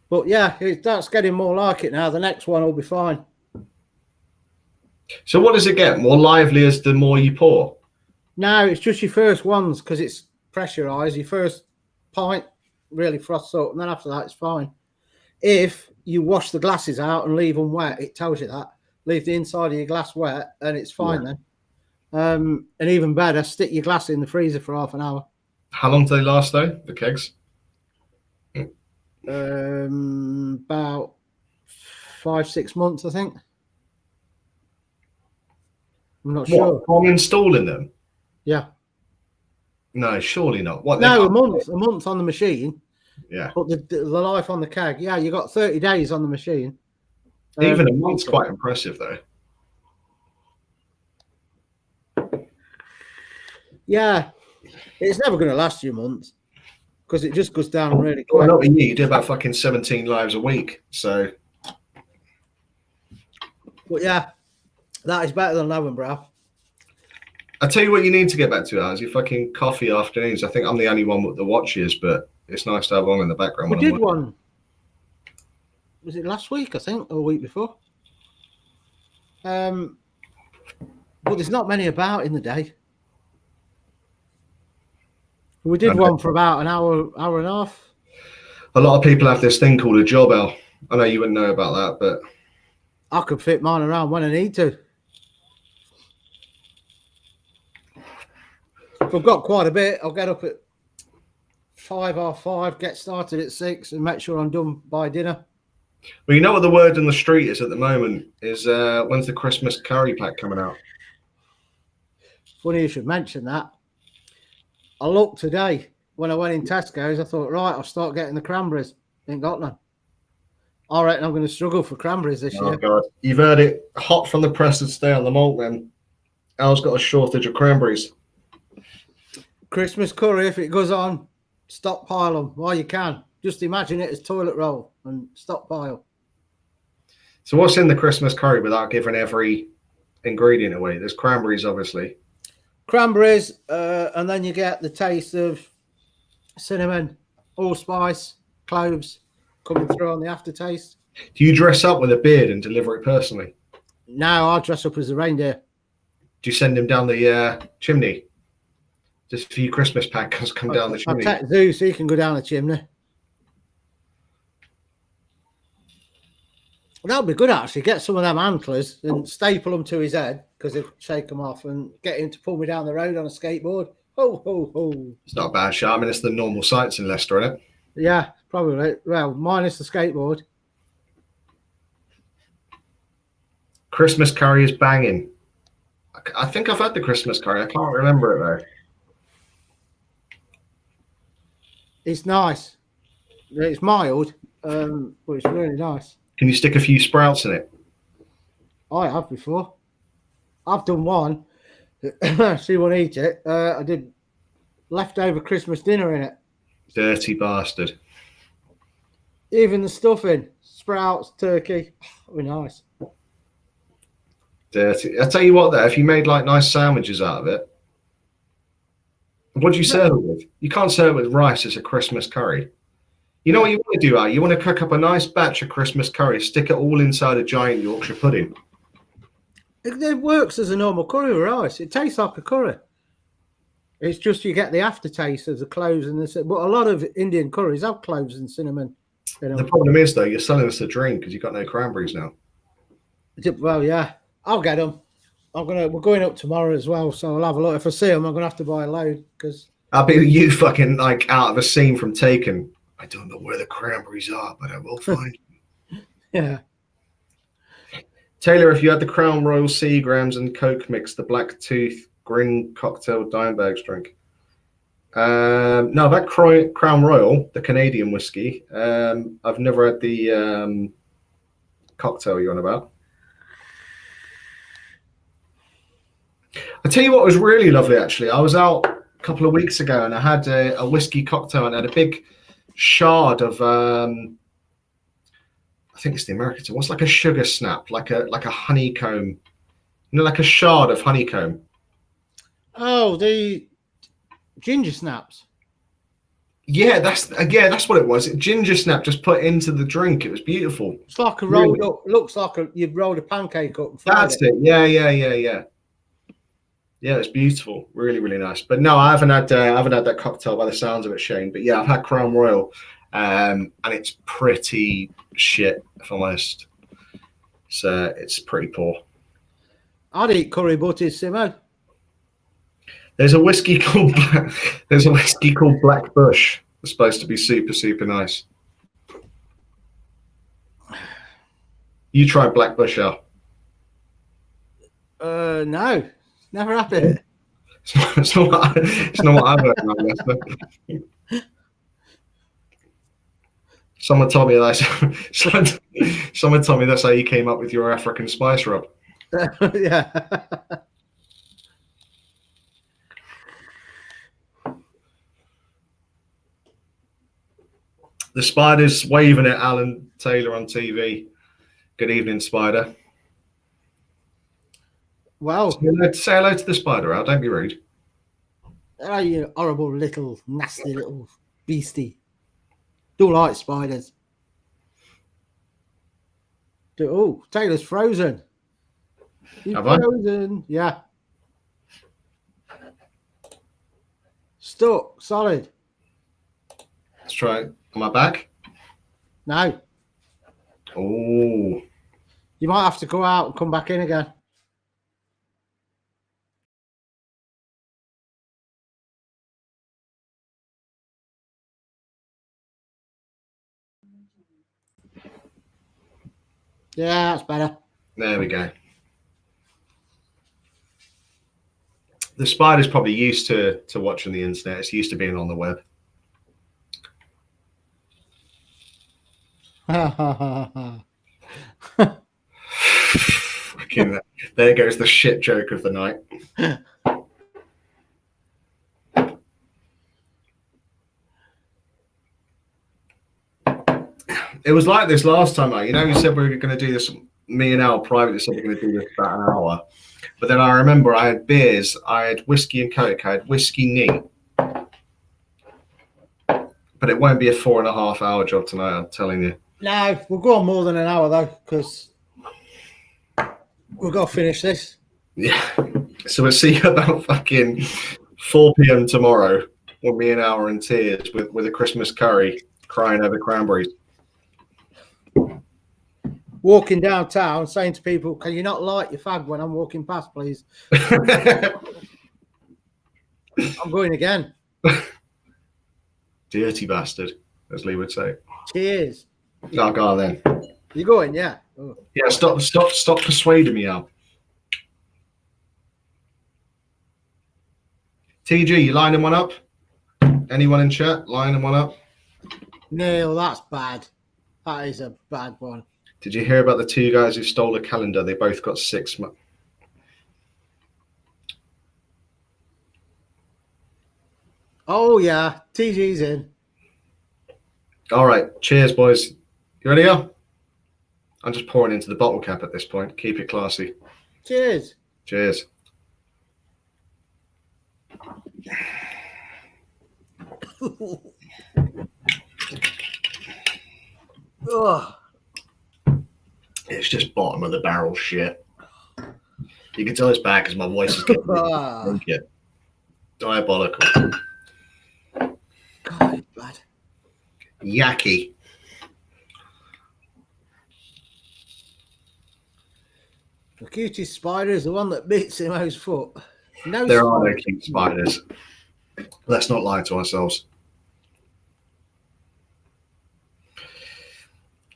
But yeah, that's getting more like it now. The next one will be fine. So what does it get? More lively as the more you pour? No, it's just your first ones because it's pressurized. Your first pint really froths up, and then after that, it's fine. If you wash the glasses out and leave them wet, it tells you that. Leave the inside of your glass wet, and it's fine then. And even better, stick your glass in the freezer for half an hour. How long do they last though, the kegs? About 5-6 months, I think. I'm not sure. I'm installing them. Yeah. No, surely not. What? No, a month on the machine. Yeah. But the life on the keg, yeah, you got 30 days on the machine. Even a month's quite impressive, though. Yeah, it's never going to last you months because it just goes down really quick. Well, not with you. You do about fucking 17 lives a week, so. But yeah, that is better than Lowenbrow. I tell you what, you need to get back to that is your fucking coffee afternoons. I think I'm the only one with the watches, but it's nice to have one in the background. We did one. Was it last week? I think, or a week before. But there's not many about in the day. We did one for about an hour and a half. A lot of people have this thing called a job, Al. I know you wouldn't know about that, but I could fit mine around when I need to. If I've got quite a bit, I'll get up at 5:30, get started at 6, and make sure I'm done by dinner. Well, you know what the word on the street is at the moment is when's the Christmas curry pack coming out? Funny you should mention that. I looked today when I went in Tesco's. I thought, right, I'll start getting the cranberries. Ain't got none. I reckon I'm going to struggle for cranberries this year. God. You've heard it hot from the press to stay on the malt then. Al's got a shortage of cranberries. Christmas curry, if it goes on, stockpile them while you can. Just imagine it as toilet roll and stockpile. So what's in the Christmas curry without giving every ingredient away? There's cranberries, obviously. Cranberries, and then you get the taste of cinnamon, allspice, cloves coming through on the aftertaste. Do you dress up with a beard and deliver it personally? No, I dress up as a reindeer. Do you send him down the chimney? Just a few Christmas packers come down the chimney. I'll take Zeus, he can go down the chimney. Well, that would be good, actually. Get some of them antlers and staple them to his head because he'll shake them off and get him to pull me down the road on a skateboard. Ho, ho, ho. It's not a bad shot. I mean, it's the normal sights in Leicester, isn't it? Yeah, probably. Well, minus the skateboard. Christmas curry is banging. I think I've had the Christmas curry. I can't remember it, though. It's nice. It's mild, but it's really nice. Can you stick a few sprouts in it? I have before. I've done one. She won't eat it. I did leftover Christmas dinner in it. Dirty bastard. Even the stuffing, sprouts, turkey. Oh, nice. Dirty. I tell you what, though, if you made like nice sandwiches out of it, what do you serve it with? You can't serve it with rice as a Christmas curry. You know what you want to do, Al? You want to cook up a nice batch of Christmas curry, stick it all inside a giant Yorkshire pudding. It works as a normal curry with rice. It tastes like a curry. It's just you get the aftertaste of the cloves and the. But a lot of Indian curries have cloves and cinnamon. The problem is, though, you're selling us a drink because you've got no cranberries now. Well, yeah, I'll get them. We're going up tomorrow as well, so I'll have a look. If I see them, I'm gonna have to buy a load because. I'll be you fucking like out of a scene from Taken. I don't know where the cranberries are, but I will find them. Yeah. Taylor, if you had the Crown Royal Seagrams and Coke mix, the Black Tooth Grin Cocktail Dimebags drink. No, that Crown Royal, the Canadian whiskey. I've never had the cocktail you're on about. I tell you what was really lovely, actually. I was out a couple of weeks ago and I had a whiskey cocktail and I had a big shard of I think it's the American. What's like a sugar snap, like a honeycomb like a shard of honeycomb. Oh, the ginger snaps. Yeah, that's what it was. Ginger snap just put into the drink. It was beautiful. It's like a Really? rolled up. Looks like you've rolled a pancake up and fried That's it. Yeah. Yeah, it's beautiful. Really, really nice. But no, I haven't had that cocktail by the sounds of it, Shane. But yeah, I've had Crown Royal, and it's pretty shit, if I'm honest. So it's pretty poor. I'd eat curry butties, Simo. There's a whiskey called Black Bush. It's supposed to be super, super nice. You tried Black Bush, Al? No, never had it. It's not what I've heard. Someone told me that's how you came up with your African spice rub. Yeah. The Spider's waving at Alan Taylor on TV. Good evening, Spider. Well, say hello to the Spider, Al. Don't be rude. oh, you horrible little nasty little beastie. Don't like spiders. Oh, Taylor's frozen. He's Have I? frozen. Yeah. Stuck. Solid. Let's try it. Am I back? No. Oh. You might have to go out and come back in again. Yeah, that's better. There we go. The Spider's probably used to watching the internet. It's used to being on the web. Fucking, there goes the shit joke of the night. It was like this last time, you know, we said we were going to do this, me and Al privately said we were going to do this about an hour. But then I remember I had beers, I had whiskey and Coke, I had whiskey neat. But it won't be a 4.5 hour job tonight, I'm telling you. No, we'll go on more than an hour though, because we've got to finish this. Yeah. So we'll see you about fucking 4 p.m. tomorrow with me and Al in tears with a Christmas curry crying over cranberries. Walking downtown saying to people, can you not light your fag when I'm walking past, please? I'm going again. Dirty bastard, as Lee would say. Cheers. I'll go then. You're going, yeah. Oh. Yeah, stop persuading me, Al. TG, you lining one up? Anyone in chat lining one up? Neil, that's bad. That is a bad one. Did you hear about the two guys who stole a calendar? They both got 6 months. Oh, yeah. TG's in. All right. Cheers, boys. You ready, Al? I'm just pouring into the bottle cap at this point. Keep it classy. Cheers. Cheers. Oh. It's just bottom of the barrel shit. You can tell it's bad because my voice is getting it. Diabolical. God, bad. Yucky. The cutest spider is the one that beats Simo's foot. No, there are no cute spiders. Let's not lie to ourselves.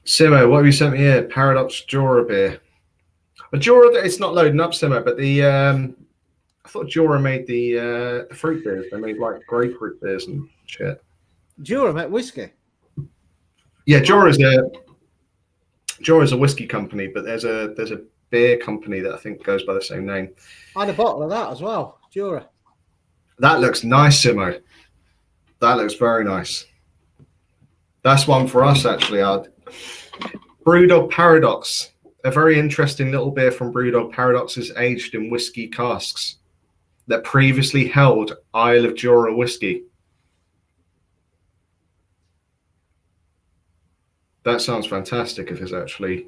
Simo, what have you sent me here? Paradox Jura beer. But Jura, it's not loading up, Simo, but the I thought Jura made the fruit beers. They made like grapefruit beers and shit. Jura make whiskey. Yeah, Jura's a whiskey company, but there's a beer company that I think goes by the same name. I had a bottle of that as well. Jura. That looks nice, Simo. That looks very nice. That's one for us, actually. Brewdog Paradox. a very interesting little beer from Brewdog Paradoxes, aged in whiskey casks that previously held Isle of Jura whiskey. That sounds fantastic if it's actually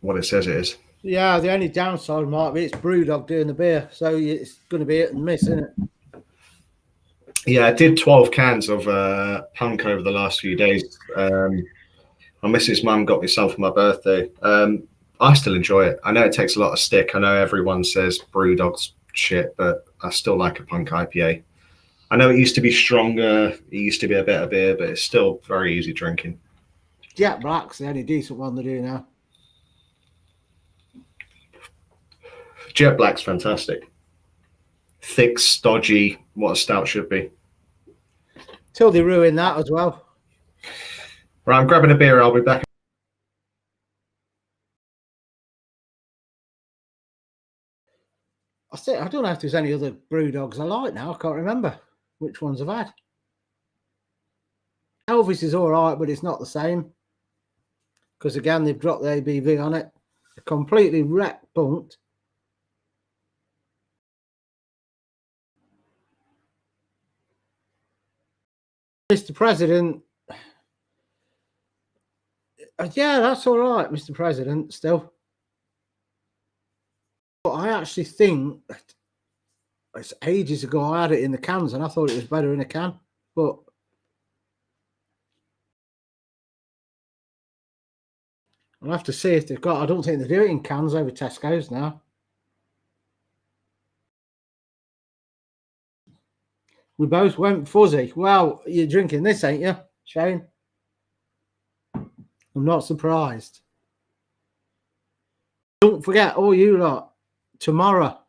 what it says it is. Yeah, the only downside might be it's Brewdog doing the beer, so it's going to be hit and miss, isn't it? Yeah, I did 12 cans of punk over the last few days. My missus' mum got me some for my birthday. I still enjoy it. I know it takes a lot of stick. I know everyone says Brewdog's shit, but I still like a punk IPA. I know it used to be stronger. It used to be a better beer, but it's still very easy drinking. Jet Black's the only decent one they do now. Jet Black's fantastic. Thick, stodgy, what a stout should be. Till they ruin that as well. Right, I'm grabbing a beer. I'll be back. I don't know if there's any other Brewdogs I like now. I can't remember which ones I've had. Elvis is all right, but it's not the same. Because again, they've dropped the ABV on it. They're completely wrecked punked. Mr. President. Yeah, that's all right, Mr. President, still. But I actually think it's ages ago I had it in the cans and I thought it was better in a can. But I'll have to see if they've got. I don't think they do it in cans over Tesco's now. We both went fuzzy. Well, you're drinking this, ain't you, Shane? I'm not surprised. Don't forget, all you lot, tomorrow,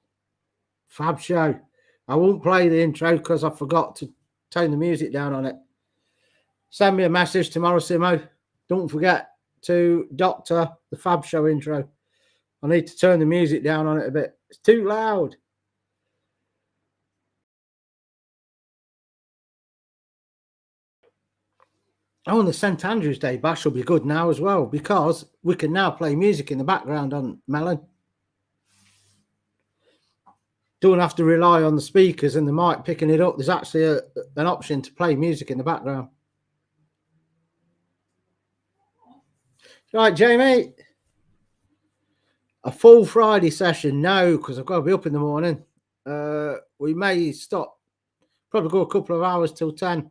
Fab Show. I won't play the intro because I forgot to tone the music down on it. Send me a message tomorrow, Simo. Don't forget to doctor the Fab Show intro. I need to turn the music down on it a bit. It's too loud. Oh, and the St. Andrew's Day bash will be good now as well because we can now play music in the background on Melon. Don't have to rely on the speakers and the mic picking it up. There's actually an option to play music in the background. Right, Jamie. A full Friday session? No, because I've got to be up in the morning. We may stop, probably go a couple of hours till 10.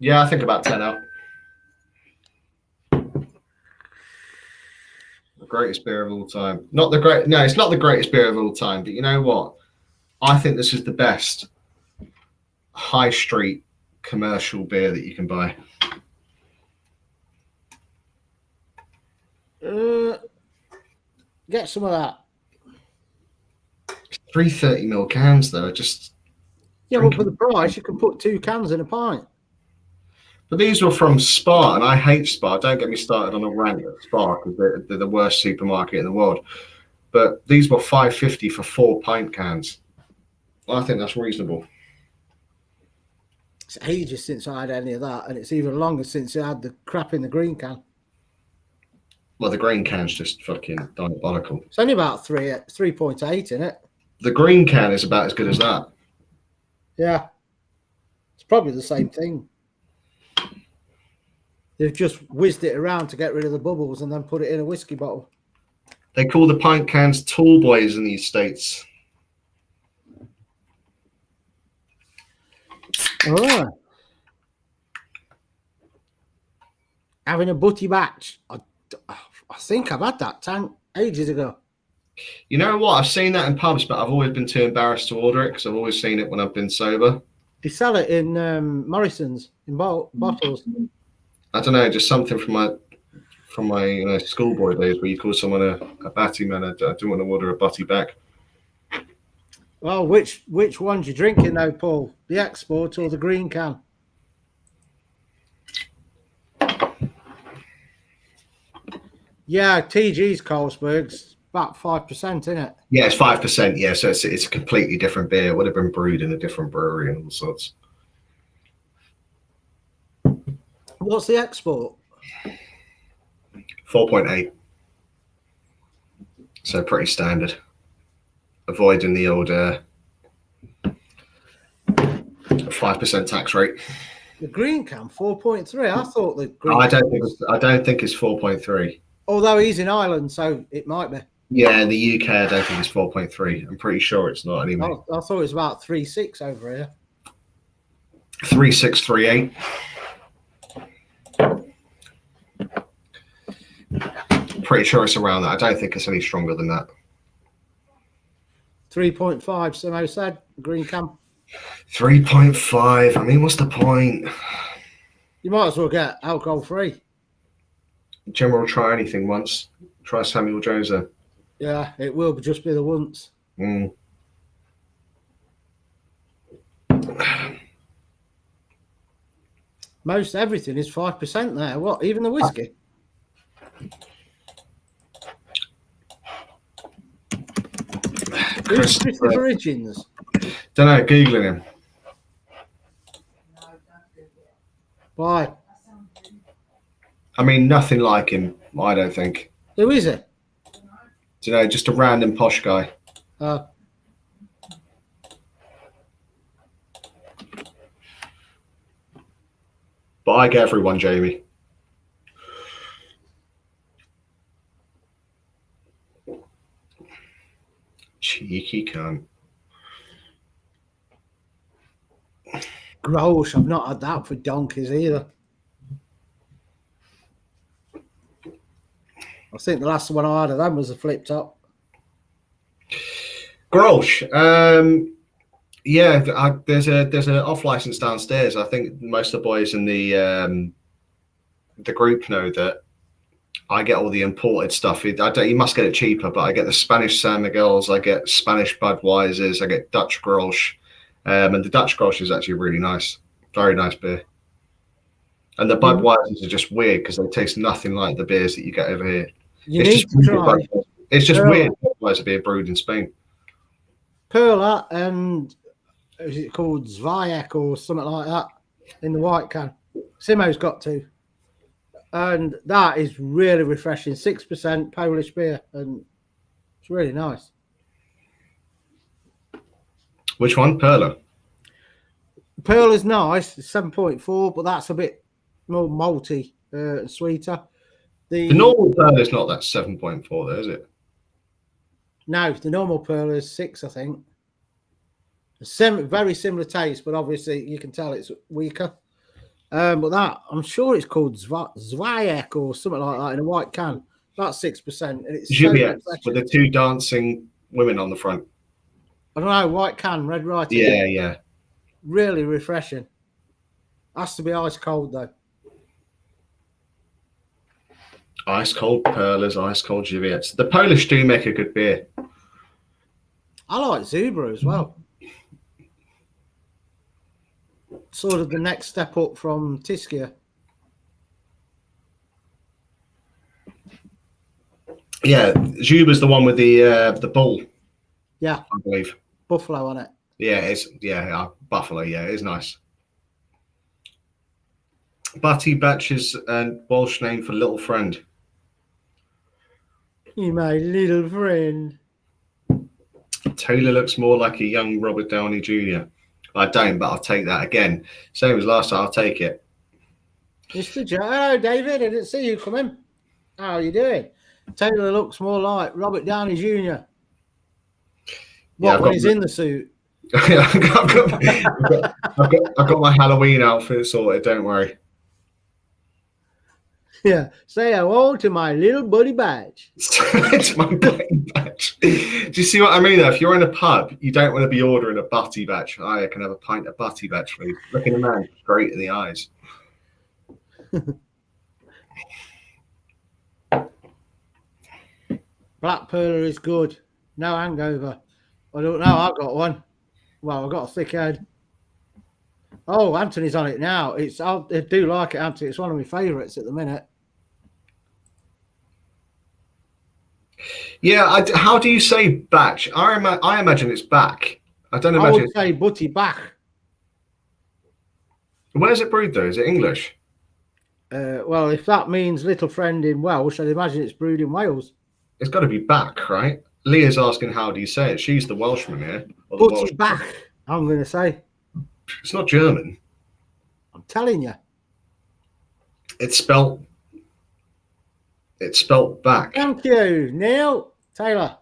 Yeah, I think about 10 out. The greatest beer of all time. No, it's not the greatest beer of all time, but you know what? I think this is the best high street commercial beer that you can buy. Get some of that. 330ml cans though, just yeah. Well, for the price, you can put 2 cans in a pint. But these were from Spar, and I hate Spar. Don't get me started on a rant at Spar because they're the worst supermarket in the world. But these were $5.50 for 4 pint cans. I think that's reasonable. It's ages since I had any of that, and it's even longer since I had the crap in the green can. Well, the green can's just fucking diabolical. It's only about 3.8 in it. The green can is about as good as that. Yeah. It's probably the same thing. They've just whizzed it around to get rid of the bubbles and then put it in a whiskey bottle. They call the pint cans tall boys in these states. Oh. Having a butty batch. I think I've had that tank ages ago. You know what? I've seen that in pubs, but I've always been too embarrassed to order it because I've always seen it when I've been sober. They sell it in Morrison's in bottles. I don't know, just something from my schoolboy days where you call someone a batty man. I don't want to order a butty back. Well, which ones you drinking though, Paul? The export or the green can? Yeah, TG's Carlsberg's about 5%, isn't it? Yeah, it's 5%. Yeah, so it's a completely different beer. It would have been brewed in a different brewery and all sorts. What's the export? 4.8. So pretty standard. Avoiding the old 5% tax rate. The green can 4.3. I thought the green. I don't think it's 4.3. Although he's in Ireland, so it might be. Yeah, in the UK, I don't think it's 4.3. I'm pretty sure it's not anyway. I thought it was about 3.6 over here. 3638. Pretty sure it's around that. I don't think it's any stronger than that. 3.5, Simo said. Green can. 3.5. I mean, what's the point? You might as well get alcohol free. General, try anything once. Try Samuel Jones then. Yeah, it will just be the once. Mm. Most everything is 5% there. What? Even the whiskey? Who's Christopher Origins? Don't know. Googling him. Why? I mean, nothing like him. I don't think. Who is it? You know, just a random posh guy. But I get everyone, Jamie. Cheeky cunt. Gross, I've not had that for donkeys either. I think the last one I had of them was a flip top. Grolsch. Yeah, there's an off license downstairs. I think most of the boys in the group know that I get all the imported stuff. You must get it cheaper, but I get the Spanish San Miguel's, I get Spanish Budweisers, I get Dutch Grolsch. And the Dutch Grolsch is actually really nice. Very nice beer. And the Budweisers are just weird because they taste nothing like the beers that you get over here. It's just weird Budweiser beer brewed in Spain. Perla and is it called Zwijek or something like that in the white can. Simo's got two. And that is really refreshing. 6% Polish beer. And it's really nice. Which one? Perla? Pearl is nice. It's 7.4, but that's a bit more malty and sweeter. The normal Perla is not that 7.4 though, is it? No, the normal Pearl is 6, I think. Very similar taste, but obviously you can tell it's weaker. But that, I'm sure it's called Zwijek or something like that in a white can. That's 6%. And it's Juliet with the two dancing women on the front. I don't know, white can, red writing. Yeah, yeah. Really refreshing. Has to be ice cold though. Ice cold Perlas, ice cold Juliets. The Polish do make a good beer. I like Zubra as well. Sort of the next step up from Tiskia. Yeah, Zuba's the one with the bull. Yeah, I believe. Buffalo on it. Yeah, Buffalo. Yeah, it's nice. Butty Batch is a Welsh name for little friend. You my little friend. Taylor looks more like a young Robert Downey Jr. I don't, but I'll take that again. Same as last time, I'll take it. Mr. Joe. Hello, David. I didn't see you come in. How are you doing? Taylor looks more like Robert Downey Jr. When he's in the suit? I've got my Halloween outfit sorted, don't worry. Yeah, say hello to my little buddy Badge. It's my buddy Badge. Do you see what I mean? Though? If you're in a pub, you don't want to be ordering a Butty Batch. I can have a pint of Butty Batch, please. Looking a man straight in the eyes. Black Perla is good. No hangover. I don't know. I've got one. Well, I've got a thick head. Oh, Anthony's on it now. I do like it, Anthony. It's one of my favourites at the minute. Yeah, how do you say batch? I imagine it's back. I don't imagine. I would say Butty back. Where's it brewed though? Is it English? Well, if that means little friend in Welsh, I'd imagine it's brewed in Wales. It's got to be back, right? Leah's asking how do you say it. She's the Welshman here. Or the Welsh. Butty back, I'm going to say. It's not German. I'm telling you. It's spelt back. Thank you, Neil. Taylor.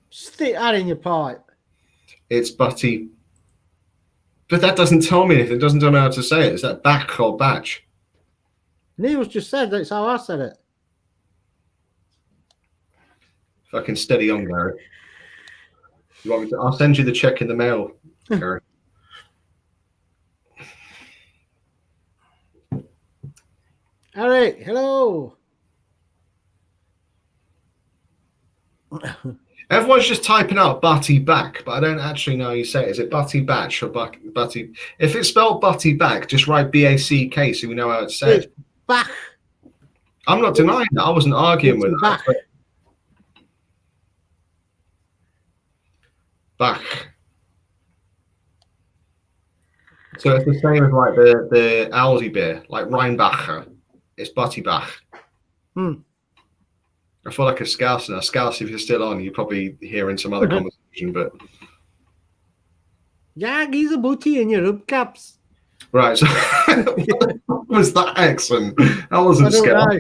Stick that in your pipe. It's butty. But that doesn't tell me anything. It doesn't tell me how to say it. Is that back or batch? Neil's just said that's how I said it. Fucking steady on, Gary. You want me to? I'll send you the check in the mail, Gary. Eric, hello. Everyone's just typing out butty back, but I don't actually know how you say it. Is it butty batch or butty? If it's spelled butty back, just write BACK so we know how it's said. It's back. I'm not denying that. I wasn't arguing with that. Back. Back. So it's the same as like the Aldi beer, like Rheinbacher. It's butty back. Hmm. I feel like a Scouse now. Scouse, if you're still on, you're probably hearing some other conversation, but Yeah, he's a booty in your hubcaps. right. So what was that accent? That wasn't I don't Scouse. know.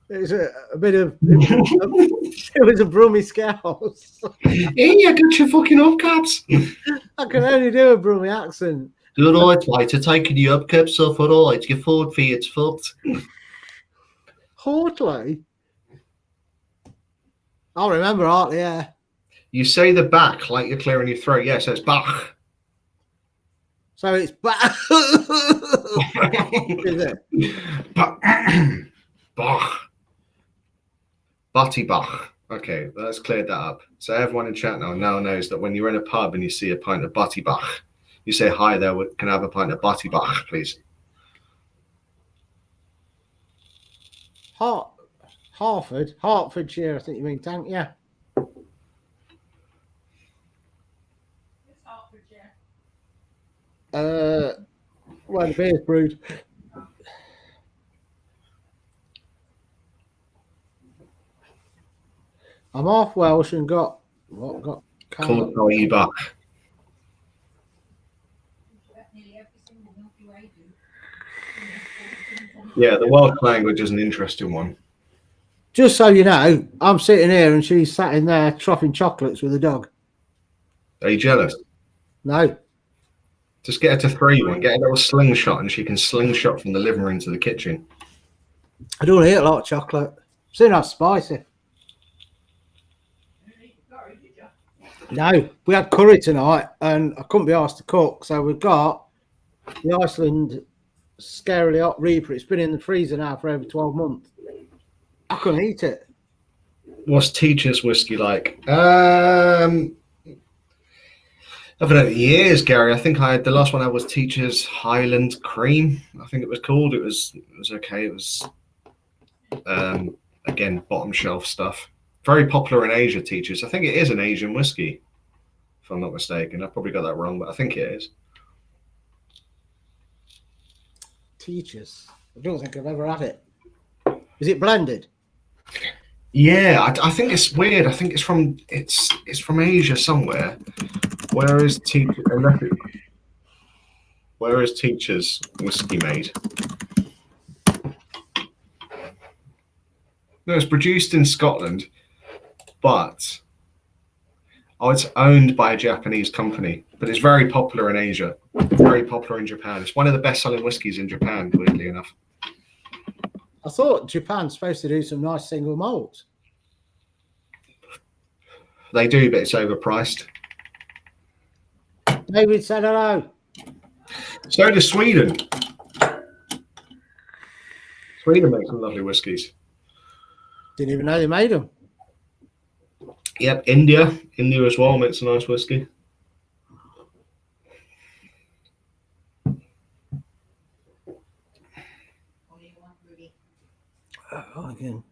It's a bit of it was a Brummy Scouse. Hey, I got your fucking hubcaps. I can only do a Brummy accent. Good right, mate. I'm taking the hubcaps off. All right, your Ford Fiat's fucked. Hartley. I'll remember Hartley, yeah. You say the back like you're clearing your throat. Yes, so it's Bach. So it's back. Is it? Bach. Butty Bach. Okay, let's clear that up. So everyone in chat now knows that when you're in a pub and you see a pint of Butty Bach, you say, hi there, can I have a pint of Butty Bach, please? Hertfordshire, I think you mean, Tank, yeah. Where the beer's brewed. I'm half Welsh and got Call you back. Yeah, the Welsh language is an interesting one. Just so you know, I'm sitting here and she's sat in there troughing chocolates with a dog. Are you jealous? No. Just get her to 3-1. Get a little slingshot and she can slingshot from the living room to the kitchen. I don't eat a lot of chocolate. Soon that's spicy. No, we had curry tonight and I couldn't be asked to cook. So we've got the Iceland scarily hot Reaper. It's been in the freezer now for over 12 months. I couldn't eat it. What's Teacher's whiskey like? I haven't had it in years, Gary. I think the last one I had was Teacher's Highland Cream. I think it was called. It was okay. It was again bottom shelf stuff. Very popular in Asia, Teachers. I think it is an Asian whiskey, if I'm not mistaken. I probably got that wrong, but I think it is. Teachers. I don't think I've ever had it. Is it blended? Yeah, I think it's weird. I think it's from Asia somewhere. Where is Teacher's whiskey made? No, it's produced in Scotland, but it's owned by a Japanese company. But it's very popular in Asia, very popular in Japan. It's one of the best-selling whiskies in Japan, weirdly enough. I thought Japan's supposed to do some nice single malts. They do, but it's overpriced. David said hello. So does Sweden. Sweden makes some lovely whiskies. Didn't even know they made them. Yep, India as well makes a nice whiskey. Oh, again.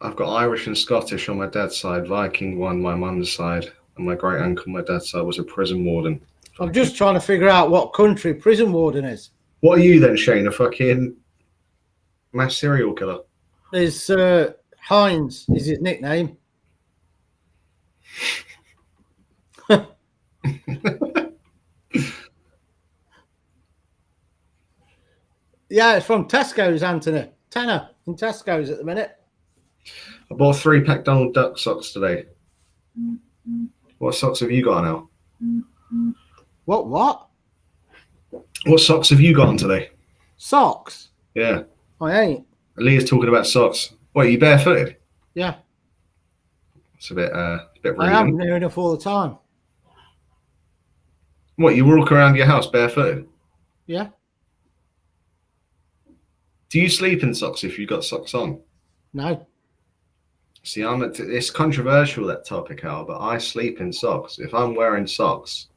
I've got Irish and Scottish on my dad's side, Viking one my mum's side. And my great uncle, my dad's side, was a prison warden. I'm just trying to figure out what country prison warden is. What are you then, Shane? A fucking mass serial killer? There's Heinz is his nickname. Yeah, it's from Tesco's, Anthony. Tenner in Tesco's at the minute. I bought 3-pack Donald Duck socks today. What socks have you got on now? What? What socks have you got on today? Socks? Yeah. I ain't. Leah's talking about socks. What, are you barefooted? Yeah. It's a bit rude. I am near enough all the time. What, you walk around your house barefooted? Yeah. Do you sleep in socks if you've got socks on? No. See, it's controversial, that topic, Al, but I sleep in socks. If I'm wearing socks,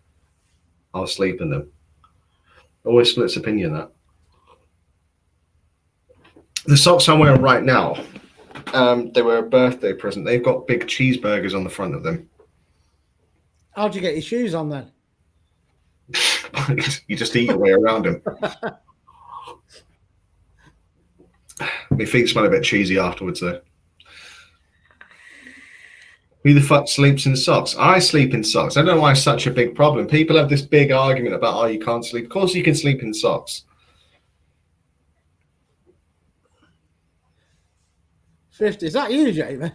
I'll sleep in them. Always splits opinion, that. The socks I'm wearing right now, they were a birthday present. They've got big cheeseburgers on the front of them. How'd you get your shoes on then? You just eat your way around them. My feet smell a bit cheesy afterwards, though. Who the fuck sleeps in socks? I sleep in socks. I don't know why it's such a big problem. People have this big argument about, oh, you can't sleep. Of course you can sleep in socks. 50. Is that you, Jamie?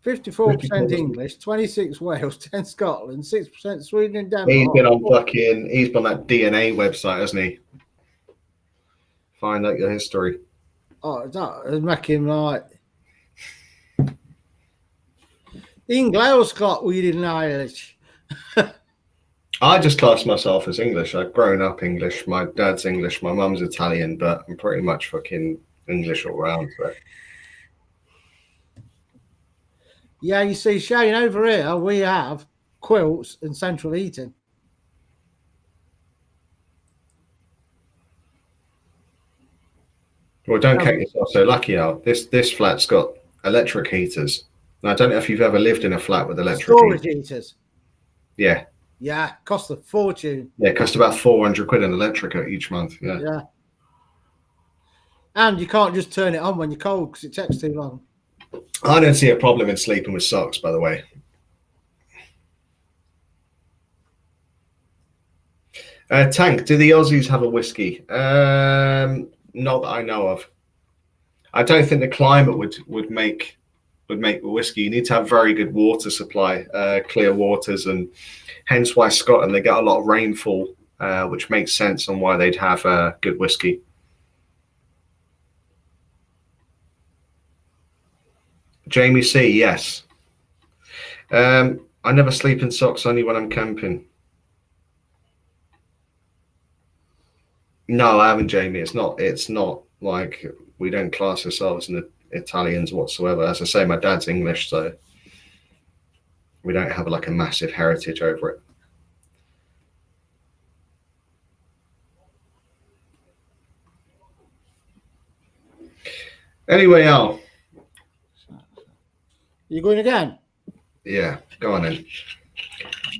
54% English, 26 Wales, 10 Scotland, 6% Sweden and Denmark. He's been on that DNA website, hasn't he? Find out your history. Oh, that make him like English, Scott. We didn't Irish. I just class myself as English. I've grown up English. My dad's English. My mum's Italian, but I'm pretty much fucking English all round. So. Yeah, you see, Shane, over here we have quilts and central heating. Well, don't count yourself so lucky, Al. This flat's got electric heaters. And I don't know if you've ever lived in a flat with electric storage heaters. Yeah. Yeah, cost a fortune. Yeah, it cost about 400 quid an electric each month. Yeah. Yeah. And you can't just turn it on when you're cold because it takes too long. I don't see a problem in sleeping with socks, by the way. Tank, do the Aussies have a whiskey? Not that I know of. I don't think the climate would make the whiskey. You need to have very good water supply, clear waters, and hence why Scotland, they get a lot of rainfall, which makes sense on why they'd have good whiskey. Jamie C, yes. I never sleep in socks, only when I'm camping. No, I haven't, Jamie. It's not like we don't class ourselves as Italians whatsoever. As I say, my dad's English, so we don't have like a massive heritage over it. Anyway, Al. You going again? Yeah, go on then.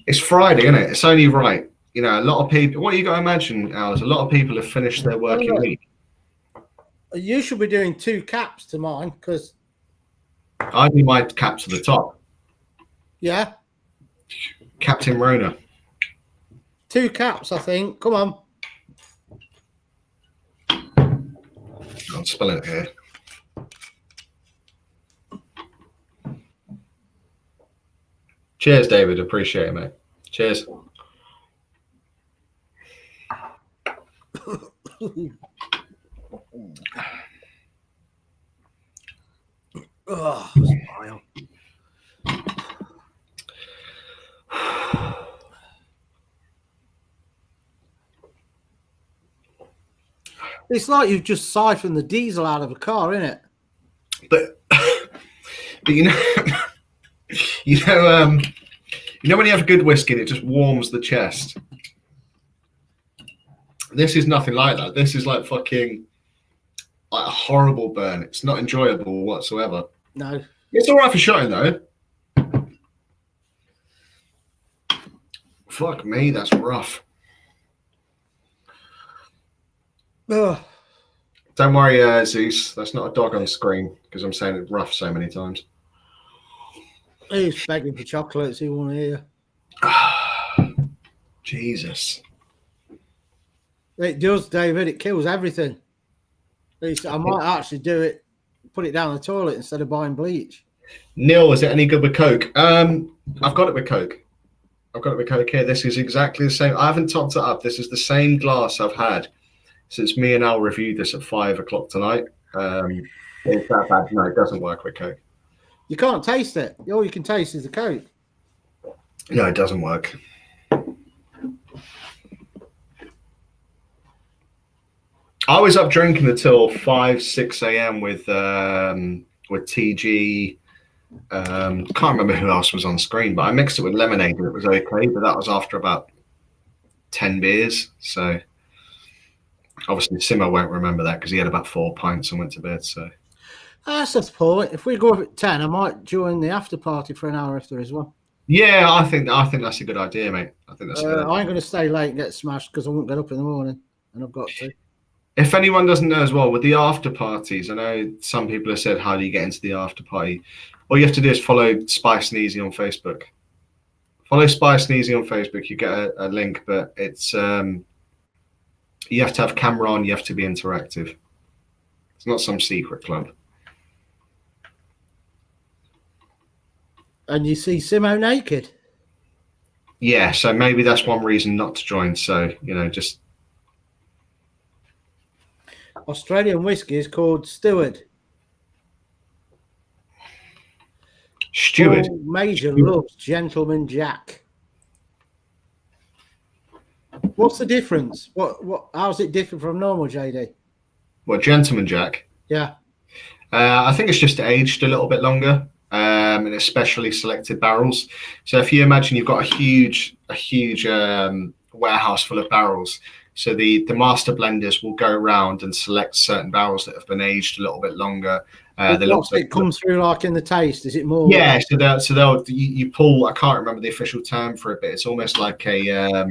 It's Friday, isn't it? It's only right. You know, a lot of people, what you got to imagine, Al, is a lot of people have finished their working week. You should be doing 2 caps to mine because I do my cap to the top. Yeah. Captain Rona. 2 caps, I think. Come on. I'm spelling it here. Cheers, David. Appreciate it, mate. Cheers. Oh, smile. It's like you've just siphoned the diesel out of a car, isn't it? But you know, you know when you have good whiskey, and it just warms the chest. This is nothing like that. This is like fucking like a horrible burn. It's not enjoyable whatsoever. No. It's all right for shotting though. Fuck me, that's rough. Ugh. Don't worry, Zeus. That's not a dog on screen because I'm saying it rough so many times. He's begging for chocolates. He won't hear. Jesus. It does, David. It kills everything. I might actually do it, put it down the toilet instead of buying bleach. Neil, is it any good with Coke? I've got it with Coke. I've got it with Coke here. This is exactly the same. I haven't topped it up. This is the same glass I've had since me and Al reviewed this at 5 o'clock tonight. It's that bad. No, it doesn't work with Coke. You can't taste it. All you can taste is the Coke. No, it doesn't work. I was up drinking until 5, 6 a.m. with TG. Can't remember who else was on screen, but I mixed it with lemonade and it was okay. But that was after about 10 beers. So obviously Simo won't remember that because he had about 4 pints and went to bed. So that's the point. If we go up at 10, I might join the after party for an hour if there is one. Yeah, I think that's a good idea, mate. I think that's a good idea. I ain't going to stay late and get smashed because I won't get up in the morning, and I've got to. If anyone doesn't know as well, with the after parties, I know some people have said, how do you get into the after party? All you have to do is follow Spice and Easy on Facebook. Follow Spice and Easy on Facebook. You get a link, but it's you have to have camera on. You have to be interactive. It's not some secret club. And you see Simo naked. Yeah, so maybe that's one reason not to join. So, just... Australian whiskey is called Steward. Steward. Paul Major loves Gentleman Jack. What's the difference? How's it different from normal JD? What, Gentleman Jack? Yeah. I think it's just aged a little bit longer, and especially selected barrels. So if you imagine you've got a huge warehouse full of barrels, so the master blenders will go around and select certain barrels that have been aged a little bit longer. It comes through like in the taste? Is it more? Yeah, so they'll you pull. I can't remember the official term for it, but it's almost like a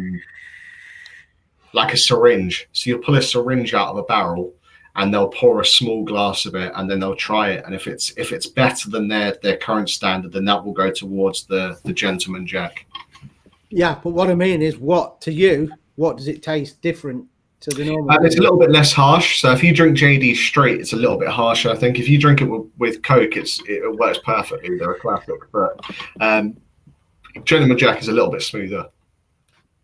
syringe. So you'll pull a syringe out of a barrel, and they'll pour a small glass of it, and then they'll try it. And if it's better than their current standard, then that will go towards the Gentleman Jack. Yeah, but what I mean is, what does it taste different to the normal? It's a little bit less harsh. So if you drink JD straight, it's a little bit harsher. I think if you drink it with Coke, it works perfectly. They're a classic. But Gentleman Jack is a little bit smoother.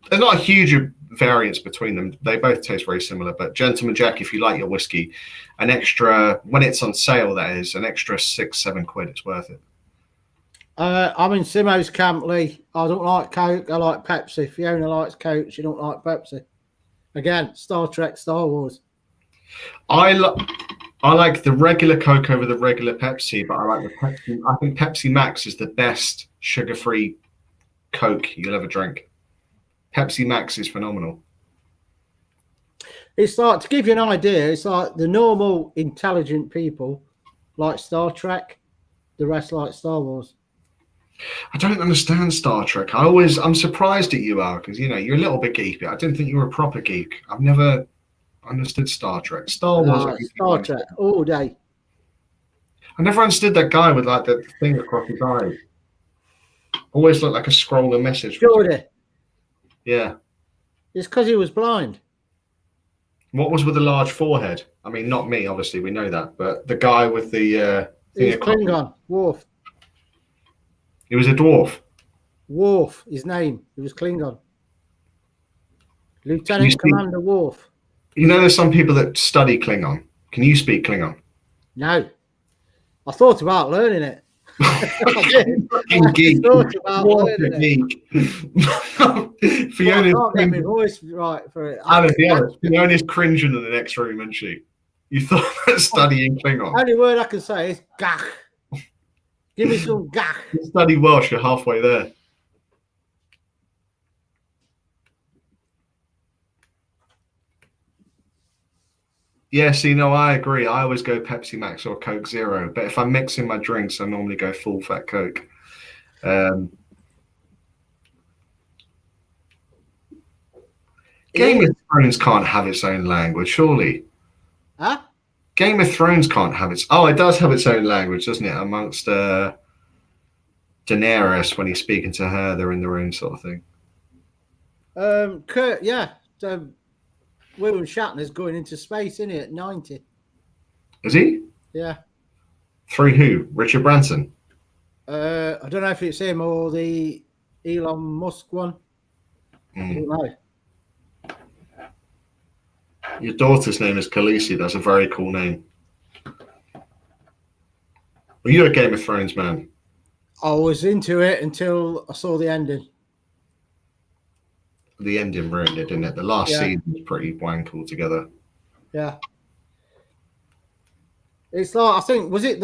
There's not a huge variance between them. They both taste very similar. But Gentleman Jack, if you like your whiskey, an extra, when it's on sale, that is, an extra £6-7, it's worth it. I'm in Simo's camp, Lee. I don't like Coke. I like Pepsi. Fiona likes Coke. She don't like Pepsi. Again, Star Trek, Star Wars. I like the regular Coke over the regular Pepsi, but I like the Pepsi. I think Pepsi Max is the best sugar-free Coke you'll ever drink. Pepsi Max is phenomenal. It's like, to give you an idea, it's like the normal intelligent people like Star Trek, the rest like Star Wars. I don't understand Star Trek. I'm surprised at you, Al, because you're a little bit geeky. I didn't think you were a proper geek. I've never understood Star Trek. Star Wars. Star Trek all day. I never understood that guy with like the thing across his eyes. Always looked like a scroll of message. Jordy. Yeah. It's because he was blind. What was with the large forehead? I mean, not me, obviously, we know that, but the guy with the He's Klingon, Worf. He was a dwarf. Worf, his name. He was Klingon. Lieutenant Commander Worf. There's some people that study Klingon. Can you speak Klingon? No. I thought about learning it. Fucking geek. What a geek. Fiona's I can't get my voice right for it. I'll be honest, Fiona's cringing in the next room, isn't she? You thought about studying Klingon. Only word I can say is gach. Give me some gach. You study Welsh, you're halfway there. Yeah, I agree. I always go Pepsi Max or Coke Zero, but if I'm mixing my drinks, I normally go full fat Coke. Game of Thrones can't have its own language, surely. Huh? Game of Thrones can't have its. Oh, it does have its own language, doesn't it? Amongst Daenerys, when he's speaking to her, they're in their own sort of thing. Kurt, yeah. So William Shatner's going into space, isn't he, at 90? Is he? Yeah. Through who? Richard Branson? I don't know if it's him or the Elon Musk one. I don't know. Your daughter's name is Khaleesi. That's a very cool name. Well, you're a Game of Thrones man. I was into it until I saw the ending. The ending ruined it, didn't it? The last season was pretty wank altogether. Yeah. It's like, I think, was it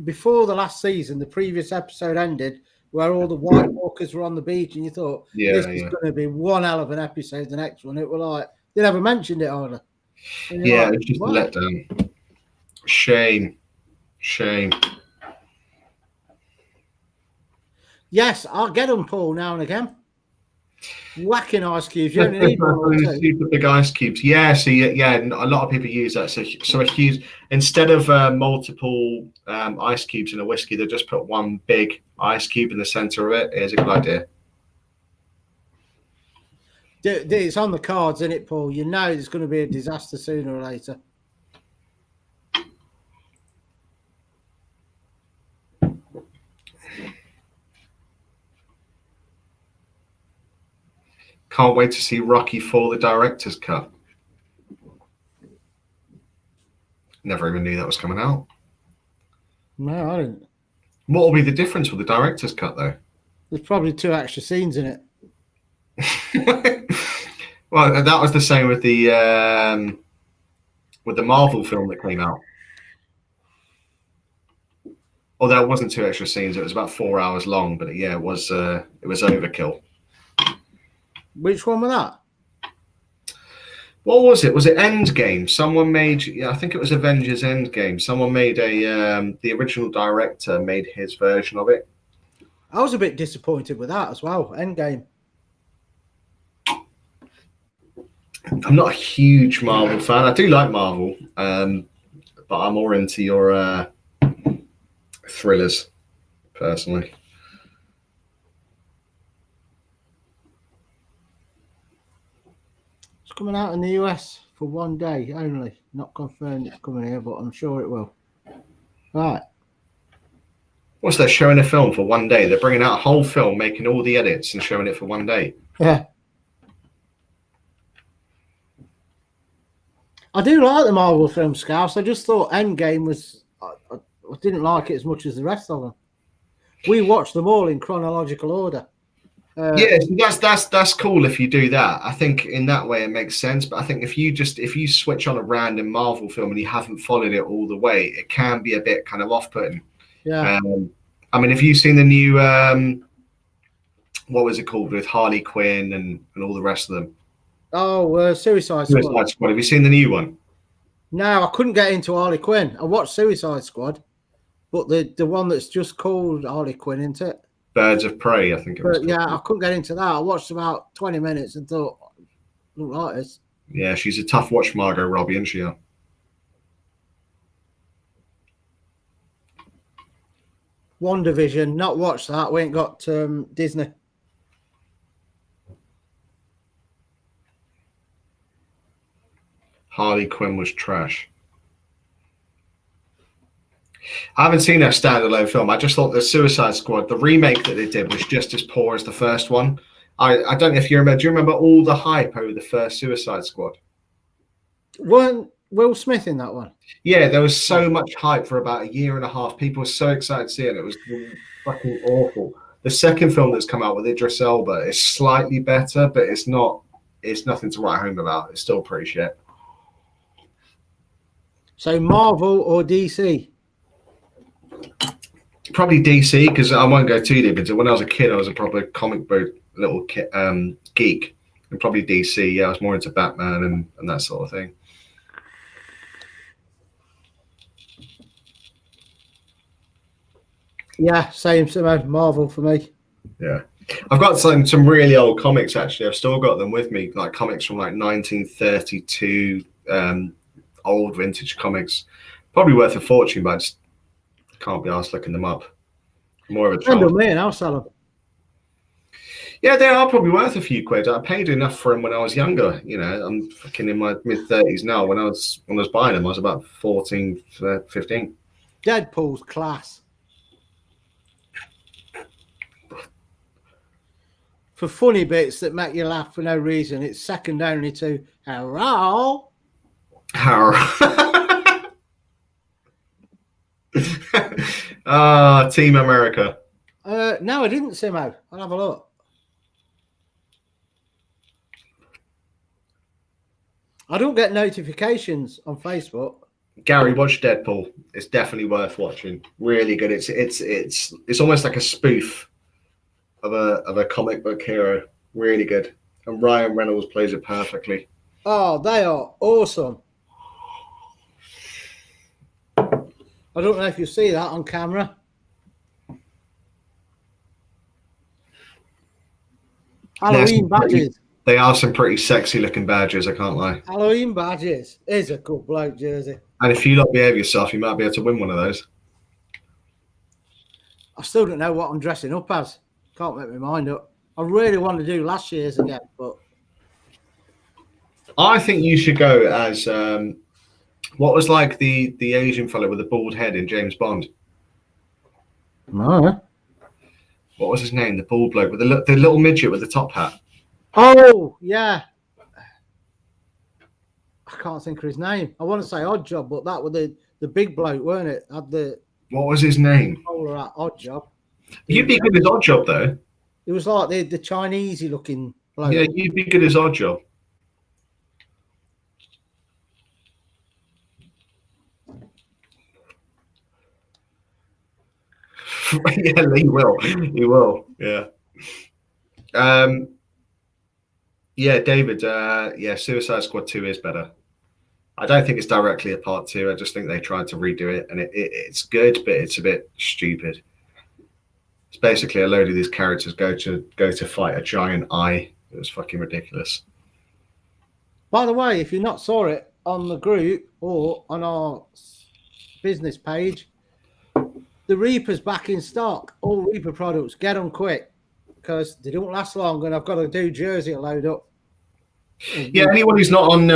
before the last season, the previous episode ended, where all the White Walkers were on the beach, and you thought, this is going to be one hell of an episode, the next one. It was like, they never mentioned it either. Yeah, like, it's just what? A letdown. Shame. Yes, I'll get them, Paul, now and again. Whacking ice cubes. You only need one or two. Super big ice cubes. Yeah, so yeah, a lot of people use that. So a huge, instead of multiple ice cubes in a whiskey, they just put one big ice cube in the center of it. It's a good idea. It's on the cards, isn't it, Paul? You know there's going to be a disaster sooner or later. Can't wait to see Rocky IV, the director's cut. Never even knew that was coming out. No, I didn't. What will be the difference with the director's cut, though? There's probably 2 extra scenes in it. Well, that was the same with the Marvel film that came out. Although it wasn't 2 extra scenes, it was about 4 hours long. But yeah, it was overkill. Which one was that? What was it? Was it Endgame? Someone made, I think it was Avengers Endgame. Someone made the original director made his version of it. I was a bit disappointed with that as well. Endgame. I'm not a huge Marvel fan. I do like Marvel, but I'm more into your thrillers, personally. It's coming out in the US for 1 day only. Not confirmed it's coming here, but I'm sure it will. Right. What's that, showing a film for 1 day? They're bringing out a whole film, making all the edits and showing it for 1 day. Yeah. I do like the Marvel film, Scouse. I just thought Endgame was... I didn't like it as much as the rest of them. We watched them all in chronological order. Yeah, that's cool if you do that. I think in that way it makes sense. But I think if you switch on a random Marvel film and you haven't followed it all the way, it can be a bit kind of off-putting. Yeah. I mean, have you seen the new what was it called with Harley Quinn and all the rest of them? Oh, Suicide Squad. Have you seen the new one? No, I couldn't get into Harley Quinn. I watched Suicide Squad, but the one that's just called Harley Quinn, isn't it? Birds of Prey, I think it was. But yeah, I couldn't get into that. I watched about 20 minutes and thought, I don't like this. Yeah, she's a tough watch, Margot Robbie, isn't she? WandaVision, not watched that. We ain't got Disney. Harley Quinn was trash. I haven't seen that standalone film. I just thought the Suicide Squad, the remake that they did, was just as poor as the first one. I don't know if you remember. Do you remember all the hype over the first Suicide Squad? Weren't Will Smith in that one? Yeah, there was so much hype for about a year and a half. People were so excited to see it. It was fucking awful. The second film that's come out with Idris Elba is slightly better, but it's nothing to write home about. It's still pretty shit. So Marvel or DC? Probably DC, because I won't go too deep into it. When I was a kid, I was a proper comic book little geek. And probably DC, yeah, I was more into Batman and that sort of thing. Yeah, same Marvel for me. Yeah. I've got some really old comics actually. I've still got them with me, like comics from like 1932, old vintage comics. Probably worth a fortune, but I just can't be arsed looking them up. More of a Send child. them me and I'll sell them. Yeah, they are probably worth a few quid. I paid enough for them when I was younger. You know, I'm fucking in my mid-30s now. When I was buying them, I was about 14, 15. Deadpool's class. For funny bits that make you laugh for no reason, it's second only to hello. Team America. No, I didn't, Simo. I'll have a look. I don't get notifications on Facebook. Gary, watch Deadpool. It's definitely worth watching. Really good. It's almost like a spoof of a comic book hero. Really good. And Ryan Reynolds plays it perfectly. Oh, they are awesome. I don't know if you see that on camera. Halloween badges. They are some pretty sexy looking badges, I can't lie. Halloween badges. Is a good bloke jersey. And if you don't behave yourself, you might be able to win one of those. I still don't know what I'm dressing up as. Can't make my mind up. I really want to do last year's again, but I think you should go as what was like the Asian fellow with the bald head in James Bond. no. What was his name? The bald bloke with the little midget with the top hat. Oh, yeah. I can't think of his name. I want to say Oddjob, but that was the big bloke, weren't it? Had the What was his name? bowler at Oddjob. You'd be good as Oddjob, though. It was like the Chinese looking bloke. Yeah, you'd be good as Oddjob. Yeah, he will. He will. Yeah. Yeah, David. Yeah, Suicide Squad 2 is better. I don't think it's directly a part 2. I just think they tried to redo it, and it's good, but it's a bit stupid. It's basically a load of these characters go to fight a giant eye. It was fucking ridiculous. By the way, if you not saw it on the group or on our business page, the Reaper's back in stock. All Reaper products, get them quick because they don't last long, and I've got to do Jersey a load up. Yeah, anyone who's not on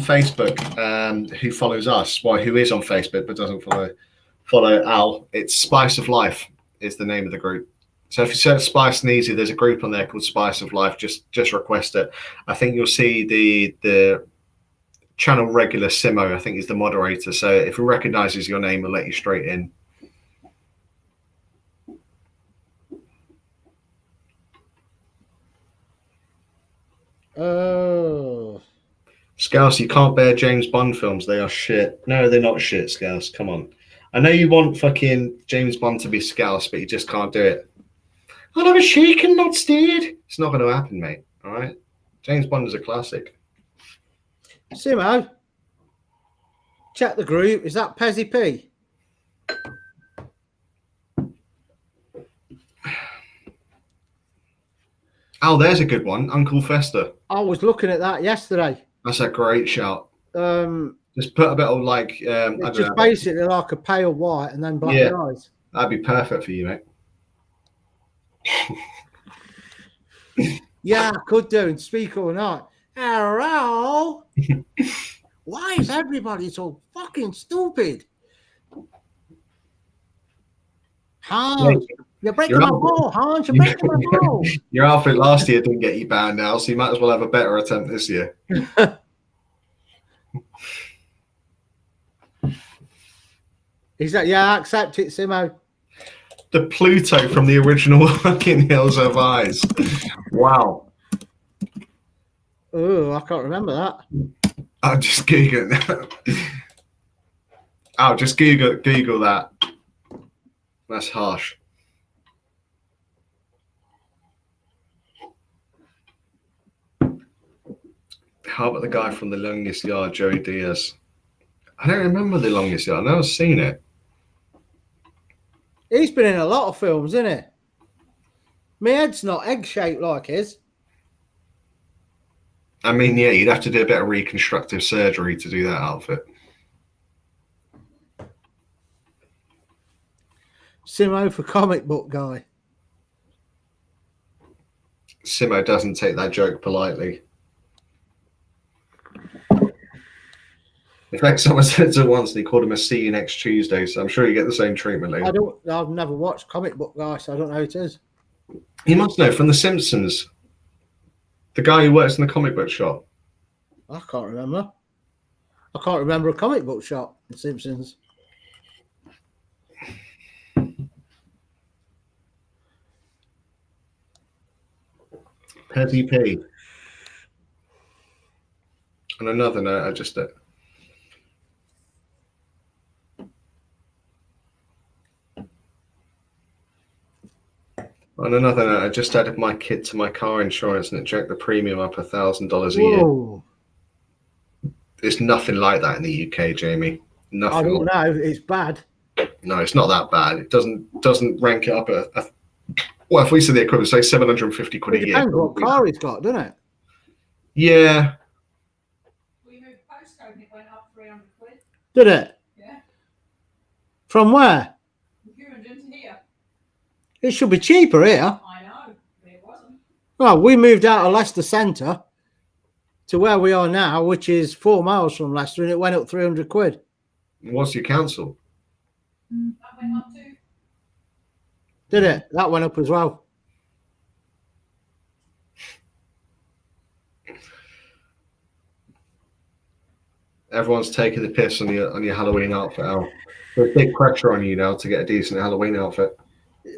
Facebook, who follows us, well, who is on Facebook but doesn't follow Al, it's Spice of Life is the name of the group. So if you search Spice and Easy, there's a group on there called Spice of Life. Just request it. I think you'll see the channel regular Simo. I think he's the moderator. So if he recognizes your name, he'll let you straight in. Oh, Scouse, you can't bear James Bond films. They are shit. No, they're not shit, Scouse. Come on. I know you want fucking James Bond to be Scouse, but you just can't do it. I'll have a shake and not steered. It's not going to happen, mate. All right? James Bond is a classic. Simo, check the group. Is that Pezzy P? Oh, there's a good one. Uncle Fester. I was looking at that yesterday. That's a great shout. Just put a bit of like... I It's don't just know. basically like a pale white and then black Yeah. eyes. That'd be perfect for you, mate. Yeah, I could do and speak all night. Hello? Why is everybody so fucking stupid? Hans, you're breaking my ball, Hans. You're breaking my ball. Your outfit last year didn't get you banned now, so you might as well have a better attempt this year. Is that, yeah, I accept it, Simo. The Pluto from the original fucking Hills Have Eyes. Wow. Oh, I can't remember that. I'll just Google it. I'll just Google that. That's harsh. How about the guy from The Longest Yard, Joey Diaz? I don't remember The Longest Yard. I've never seen it. He's been in a lot of films, isn't he? My head's not egg-shaped like his. I mean, yeah, you'd have to do a bit of reconstructive surgery to do that outfit. Simo for comic book guy. Simo doesn't take that joke politely. In fact, someone said to once, and he called him a "see you next Tuesday," so I'm sure you get the same treatment, Lee. I've never watched comic book guy, so I don't know who it is. You must know from The Simpsons. The guy who works in the comic book shop. I can't remember. I can't remember a comic book shop in Simpsons. Petty P. On another note, I just added my kid to my car insurance and it jacked the premium up $1,000 a year. Whoa. It's nothing like that in the UK, Jamie. Nothing. I don't know. It's bad. No, it's not that bad. It doesn't rank it up at well, if we say the equivalent, say 750 quid a year. Depends what car he's got, doesn't it? Yeah. We moved postcode and it went up 300 quid. Did it? Yeah. From where? From Huron to here. It should be cheaper here. I know, but it wasn't. Well, we moved out of Leicester Centre to where we are now, which is 4 miles from Leicester, and it went up 300 quid. What's your council? That went up too. Did it? That went up as well. Everyone's taking the piss on your Halloween outfit, Al. There's big pressure on you now to get a decent Halloween outfit.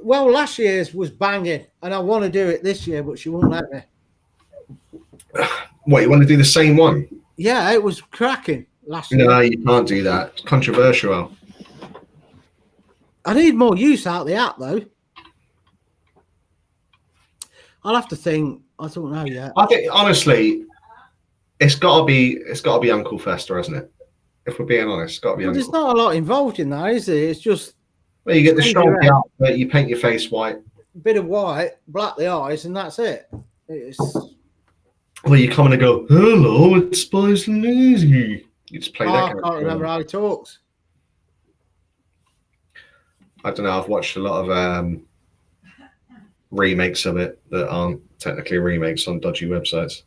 Well, last year's was banging, and I want to do it this year, but she won't let me. What, you want to do the same one? Yeah, it was cracking last year. No, you can't do that. It's controversial, Al. I need more use out of the app, though. I'll have to think. I don't know yet. I think honestly, it's got to be Uncle Fester, hasn't it? If we're being honest, it's got to be. Well, there's not a lot involved in that, is there? It's just well, you get the strong outfit, you paint your face white, a bit of white, black the eyes, and that's it. It's well, you come in and go, "Hello, it's Spice and Easy." You just play that. I can't remember how he talks. I don't know. I've watched a lot of remakes of it that aren't technically remakes on dodgy websites.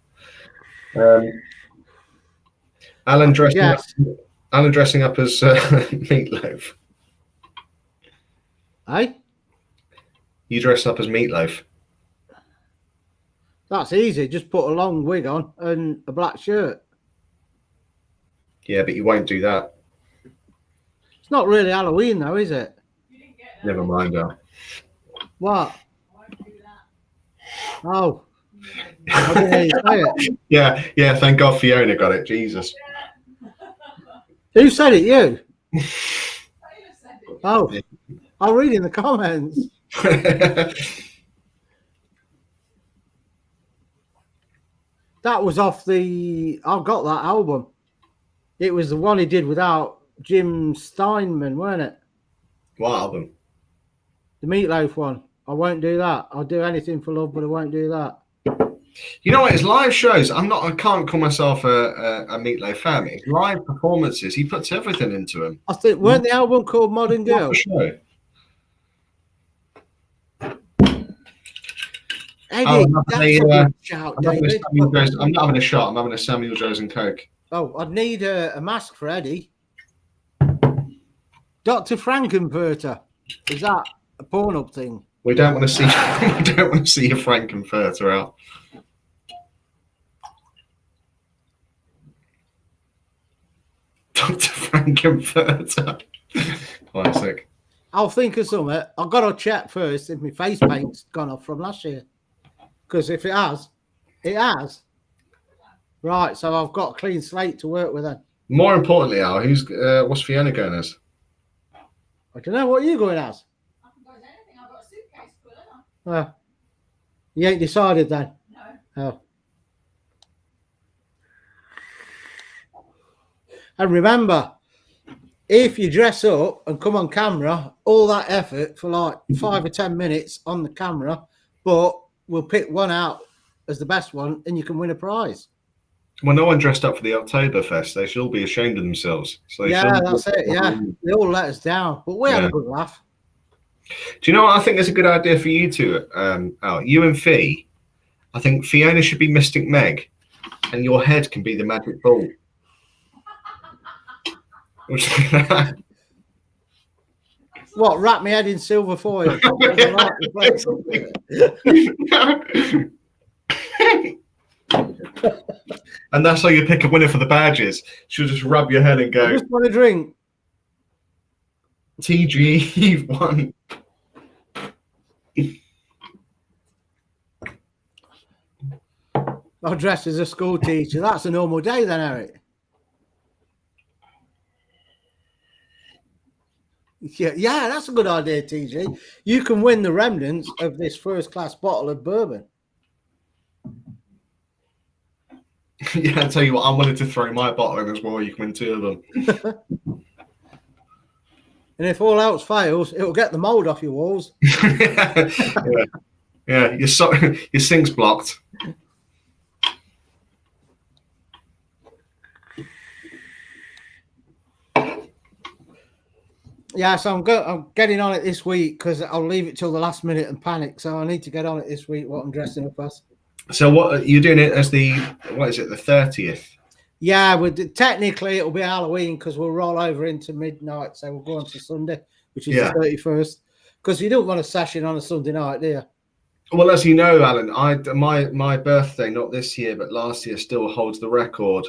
Alan dressing up as Meatloaf. Hey? You dress up as Meatloaf. That's easy. Just put a long wig on and a black shirt. Yeah, but you won't do that. It's not really Halloween, though, is it? You didn't get that. Never mind, Al. What? I won't do that. Oh. I didn't hear you say it. Yeah. Thank God Fiona got it. Jesus. Who said it? You? Taylor said it. Oh. I'll read in the comments. That was off the... I got that album. It was the one he did without Jim Steinman, weren't it? What album? The Meatloaf one. I won't do that. I'll do anything for love, but I won't do that. You know what? His live shows. I can't call myself a Meatloaf fan. His live performances, he puts everything into them. I think weren't the album called Modern Girl? Show. Eddie, that's a good shout, David. I'm not having a shot. I'm having a Samuel Jones and Coke. Oh, I'd need a mask for Eddie. Dr. Frankenfurter. Is that a Pornhub thing? We don't want to see. We don't want to see your Frankenfurter out. Dr. Frankenfurter. Classic. I'll think of something. I've got to check first if my face paint's gone off from last year. Because if it has, it has. Right, so I've got a clean slate to work with then. More importantly, Al, what's Fiona going as? I don't know what you're going as. I can go as anything. I've got a suitcase full of them. You ain't decided then? No. Oh. And remember, if you dress up and come on camera, all that effort for like 5 or 10 minutes on the camera, but we'll pick one out as the best one, and you can win a prize. Well, no one dressed up for the Oktoberfest. They should all be ashamed of themselves. So That's it. Yeah, they all let us down, but we had a good laugh. Do you know what I think is a good idea for you two, Al? You and Fee. I think Fiona should be Mystic Meg, and your head can be the magic ball. What? Wrap my head in silver foil. And that's how you pick a winner for the badges. She'll just rub your head and go, I just want a drink. TG, you've won. I'll dress as a school teacher. That's a normal day then, Eric. Yeah, that's a good idea, TG. You can win the remnants of this first-class bottle of bourbon. Yeah, I'll tell you what, I'm willing to throw my bottle in as well. You can win 2 of them. And if all else fails, it'll get the mold off your walls. Yeah, your sink's blocked. Yeah, so I'm getting on it this week because I'll leave it till the last minute and panic. So I need to get on it this week. What I'm dressing up as. So what you're doing it as the 30th? Yeah, technically it'll be Halloween because we'll roll over into midnight. So we'll go on to Sunday, which is the 31st. Because you don't want a session on a Sunday night, do you? Well, as you know, Alan, my birthday, not this year, but last year, still holds the record.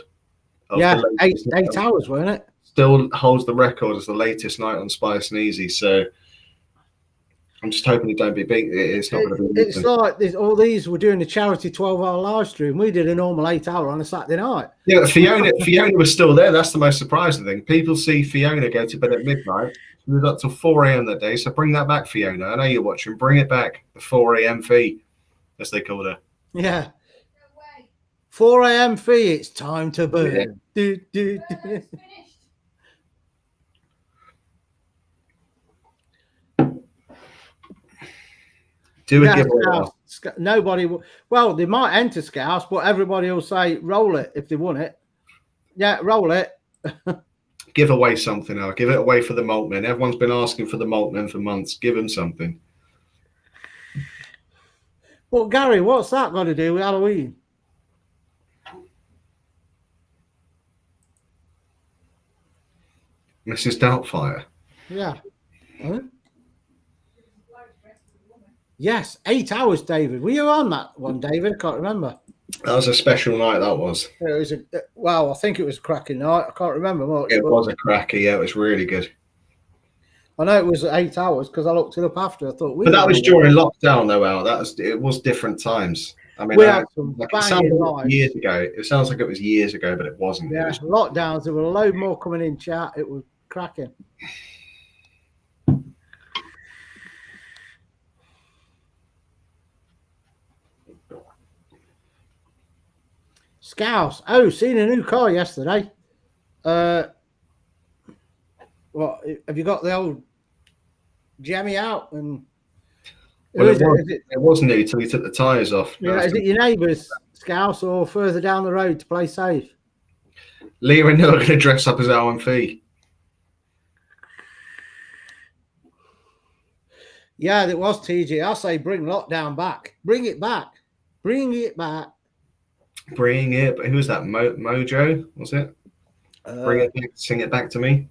Yeah, 8 hours, weren't it? Still holds the record as the latest night on Spice and Easy. So I'm just hoping it don't be beat. It's not going to be. It's like all these were doing a charity 12-hour live stream. We did a normal 8-hour on a Saturday night. Yeah, Fiona was still there. That's the most surprising thing. People see Fiona go to bed at midnight. She was up till 4 a.m. that day. So bring that back, Fiona. I know you're watching. Bring it back. The 4 a.m. fee, as they called her. Yeah. 4 a.m. fee. It's time to burn. Yeah. Do a giveaway. Nobody will. Well, they might enter Scouts, but everybody will say roll it if they want it. Yeah, roll it. Give away something. I'll give it away for the Maltmen. Everyone's been asking for the Maltmen for months. Give them something. Well, Gary, what's that got to do with Halloween? Mrs. Doubtfire. Yeah. Huh? Yes, 8 hours, David. Were you on that one, David? I can't remember. That was a special night, that was. It was I think it was a cracking night. I can't remember much. It was a cracker, yeah. It was really good. I know it was 8 hours because I looked it up after. I thought, but that was during lockdown, though, Al. It was different times. I mean, it sounds like years ago. It sounds like it was years ago, but it wasn't. Yeah, lockdowns. There were a load more coming in chat. It was cracking. Scouse. Oh, seen a new car yesterday. What have you got the old Jemmy out? And well, it was new till he took the tyres off. Yeah, is it your neighbour's Scouse or further down the road to play safe? Leah and Noah are going to dress up as Al and Fee. Yeah, it was TG. I say bring lockdown back. Bring it back. Bring it back. Bring it. Who was that? Mojo, was it? Bring it back. Sing it back to me.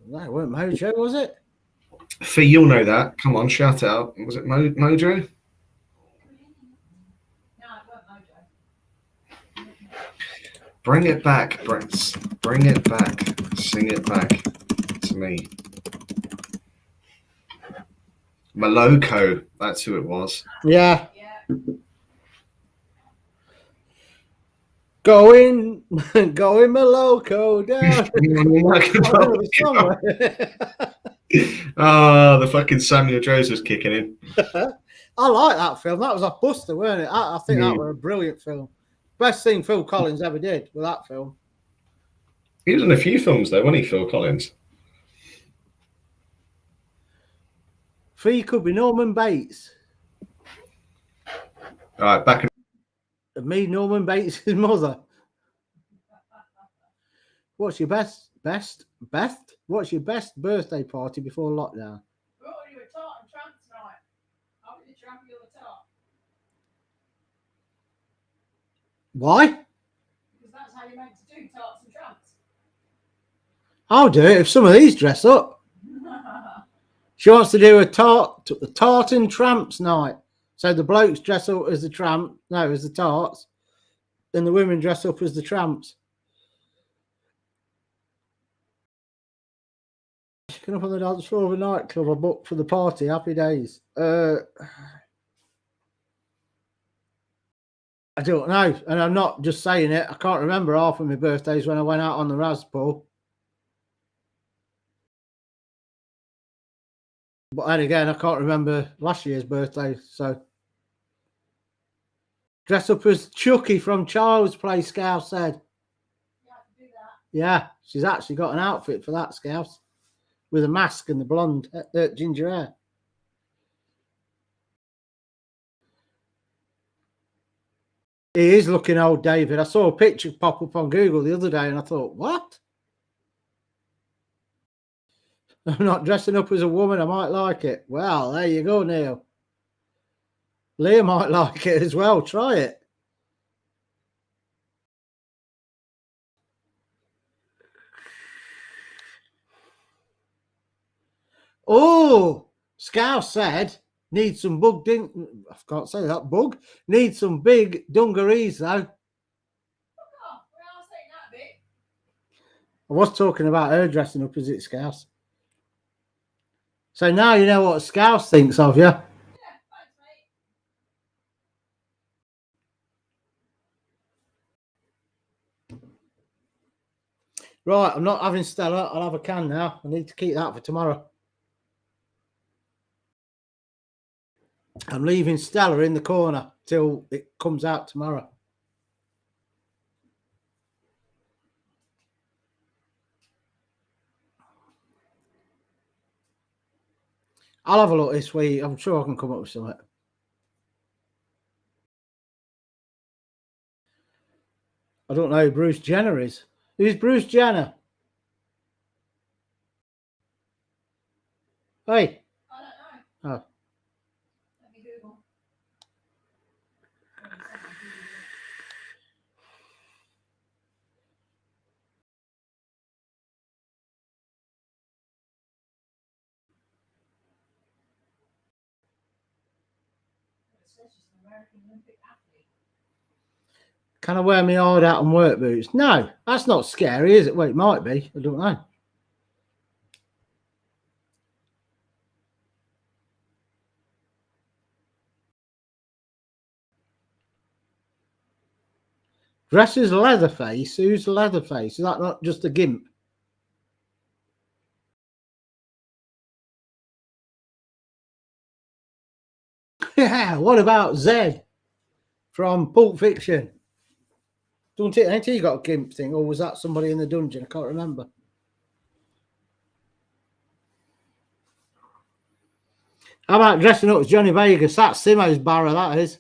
No, it weren't Mojo, was it? Fee, you'll know that. Come on, shout it out. Was it Mojo? No, it wasn't Mojo. Bring it back, Brents. Bring it back. Sing it back to me. Maloko. That's who it was. Yeah. Going Maloko down. Oh, the fucking Samuel Joseph's kicking in. I like that film. That was a buster, weren't it? I think that was a brilliant film. Best thing Phil Collins ever did with that film. He was in a few films though, wasn't he, Phil Collins? 3 could be Norman Bates. All right, back in. And me, Norman Bates' mother. What's your best? What's your best birthday party before lockdown? Oh, you were tart and tramp tonight. I'll be the tramp, you're the tart. Why? Because that's how you're meant to do tarts and tramps. I'll do it if some of these dress up. She wants to do a tart and tramps night. So the blokes dress up as as the tarts, and the women dress up as the tramps. Picking up on the dance floor of a nightclub I booked for the party. Happy days. I don't know, and I'm not just saying it. I can't remember half of my birthdays when I went out on the Raspberry. But then again, I can't remember last year's birthday. So dress up as Chucky from Child's Play, Scout said. You have to do that. Yeah, she's actually got an outfit for that, Scout, with a mask and the blonde ginger hair. He is looking old, David. I saw a picture pop up on Google the other day and I thought, what? I'm not dressing up as a woman. I might like it. Well, there you go, Neil. Leah might like it as well. Try it. Oh, Scouse said, need some bug. I can't say that, bug. Need some big dungarees, though. Fuck off. Well, I'll say that bit. I was talking about her dressing up as it, Scouse. So now you know what Scouse thinks of you. Yeah, thanks, mate. Right, I'm not having Stella. I'll have a can now. I need to keep that for tomorrow. I'm leaving Stella in the corner till it comes out tomorrow. I'll have a look this week. I'm sure I can come up with something. I don't know who Bruce Jenner is. Who's Bruce Jenner? Hey. I don't know. Oh. Let me Google. It says she's an American Olympic athlete. Can I wear my hard hat and work boots? No, that's not scary, is it? Well, it might be. I don't know. Dress as Leatherface. Who's Leatherface? Is that not just a gimp? Yeah, what about Zed from Pulp Fiction? Don't it? Ain't he got a gimp thing? Or was that somebody in the dungeon? I can't remember. How about dressing up as Johnny Vegas? That's Simo's Barra, that is.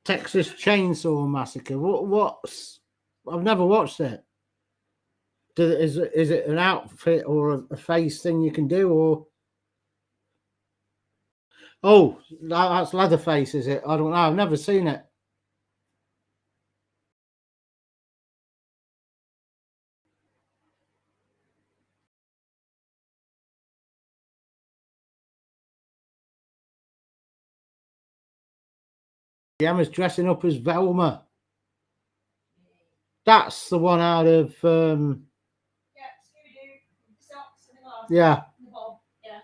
Texas Chainsaw Massacre. What's? I've never watched it. Is it an outfit or a face thing you can do, or? Oh, that's Leatherface, is it? I don't know. I've never seen it. Emma's dressing up as Velma. That's the one out of Yeah, Scooby-Doo, socks and the glass. yeah. And the bob, yes.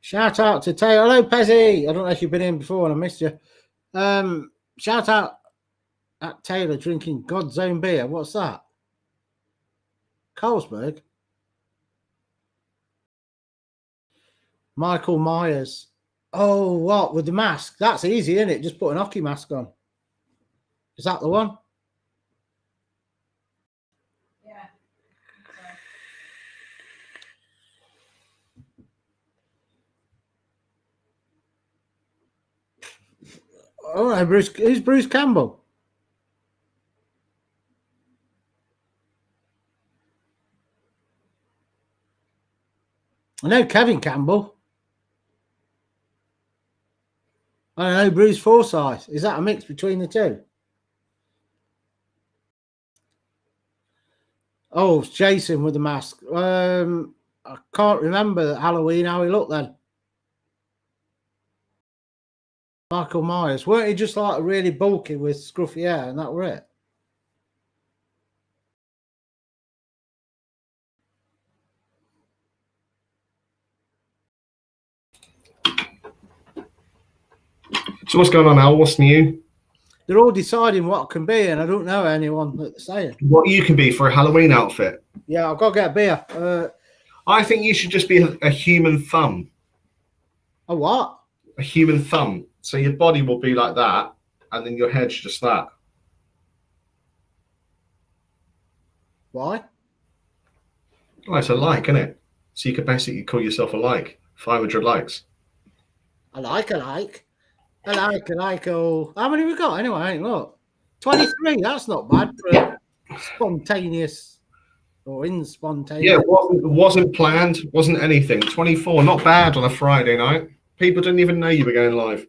Shout out to Taylor. Hello, Pezzy. I don't know if you've been in before and I missed you. Shout out at Taylor drinking God's own beer. What's that? Carlsberg. Michael Myers. Oh, what with the mask? That's easy, isn't it? Just put an hockey mask on. Is that the one? Yeah. Oh, no, Bruce. Who's Bruce Campbell? I know Kevin Campbell. I don't know Bruce Forsyth. Is that a mix between the two? Oh, it's Jason with the mask. I can't remember Halloween how he looked then. Michael Myers. Weren't he just like really bulky with scruffy hair and that were it? So what's going on, Al? What's new? They're all deciding what it can be, and I don't know anyone that they're saying. What you can be for a Halloween outfit? Yeah, I've got to get a beer. I think you should just be a human thumb. A what? A human thumb. So your body will be like that, and then your head's just that. Why? Well, it's a like, isn't it? So you could basically call yourself a like. 500 likes. I like. Oh, how many we got anyway? Look, 23. That's not bad for a spontaneous or inspontaneous. Yeah, it wasn't planned. Wasn't anything. 24. Not bad on a Friday night. People didn't even know you were going live.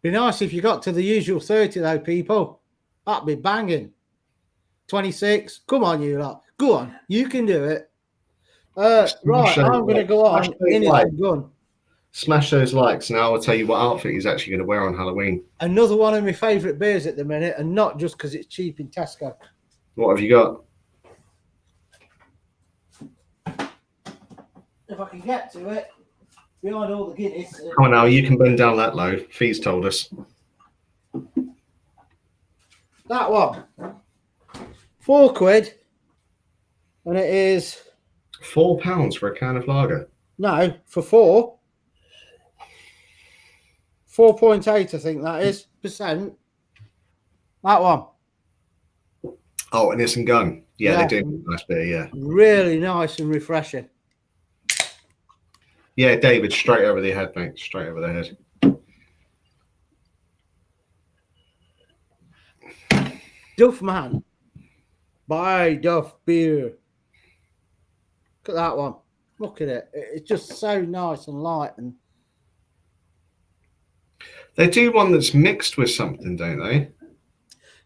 Be nice if you got to the usual 30 though, people. That'd be banging. 26. Come on, you lot. Go on. You can do it. Right, I'm going to go on. In his gun. Smash those likes. Now I'll tell you what outfit he's actually going to wear on Halloween. Another one of my favourite beers at the minute, and not just because it's cheap in Tesco. What have you got? If I can get to it, behind all the Guinness. Come on now, you can bend down that low. Fee's told us. That one. £4. And it is... £4 for a can of lager. No, for 4. 4.8, I think that is, %. That one. Oh, and it's some gun. Yeah, they do. Nice beer, yeah. Really nice and refreshing. Yeah, David, straight over the head, mate. Straight over the head. Duff Man. Buy Duff beer. Look at that one. Look at it. It's just so nice and light. And they do one that's mixed with something, don't they?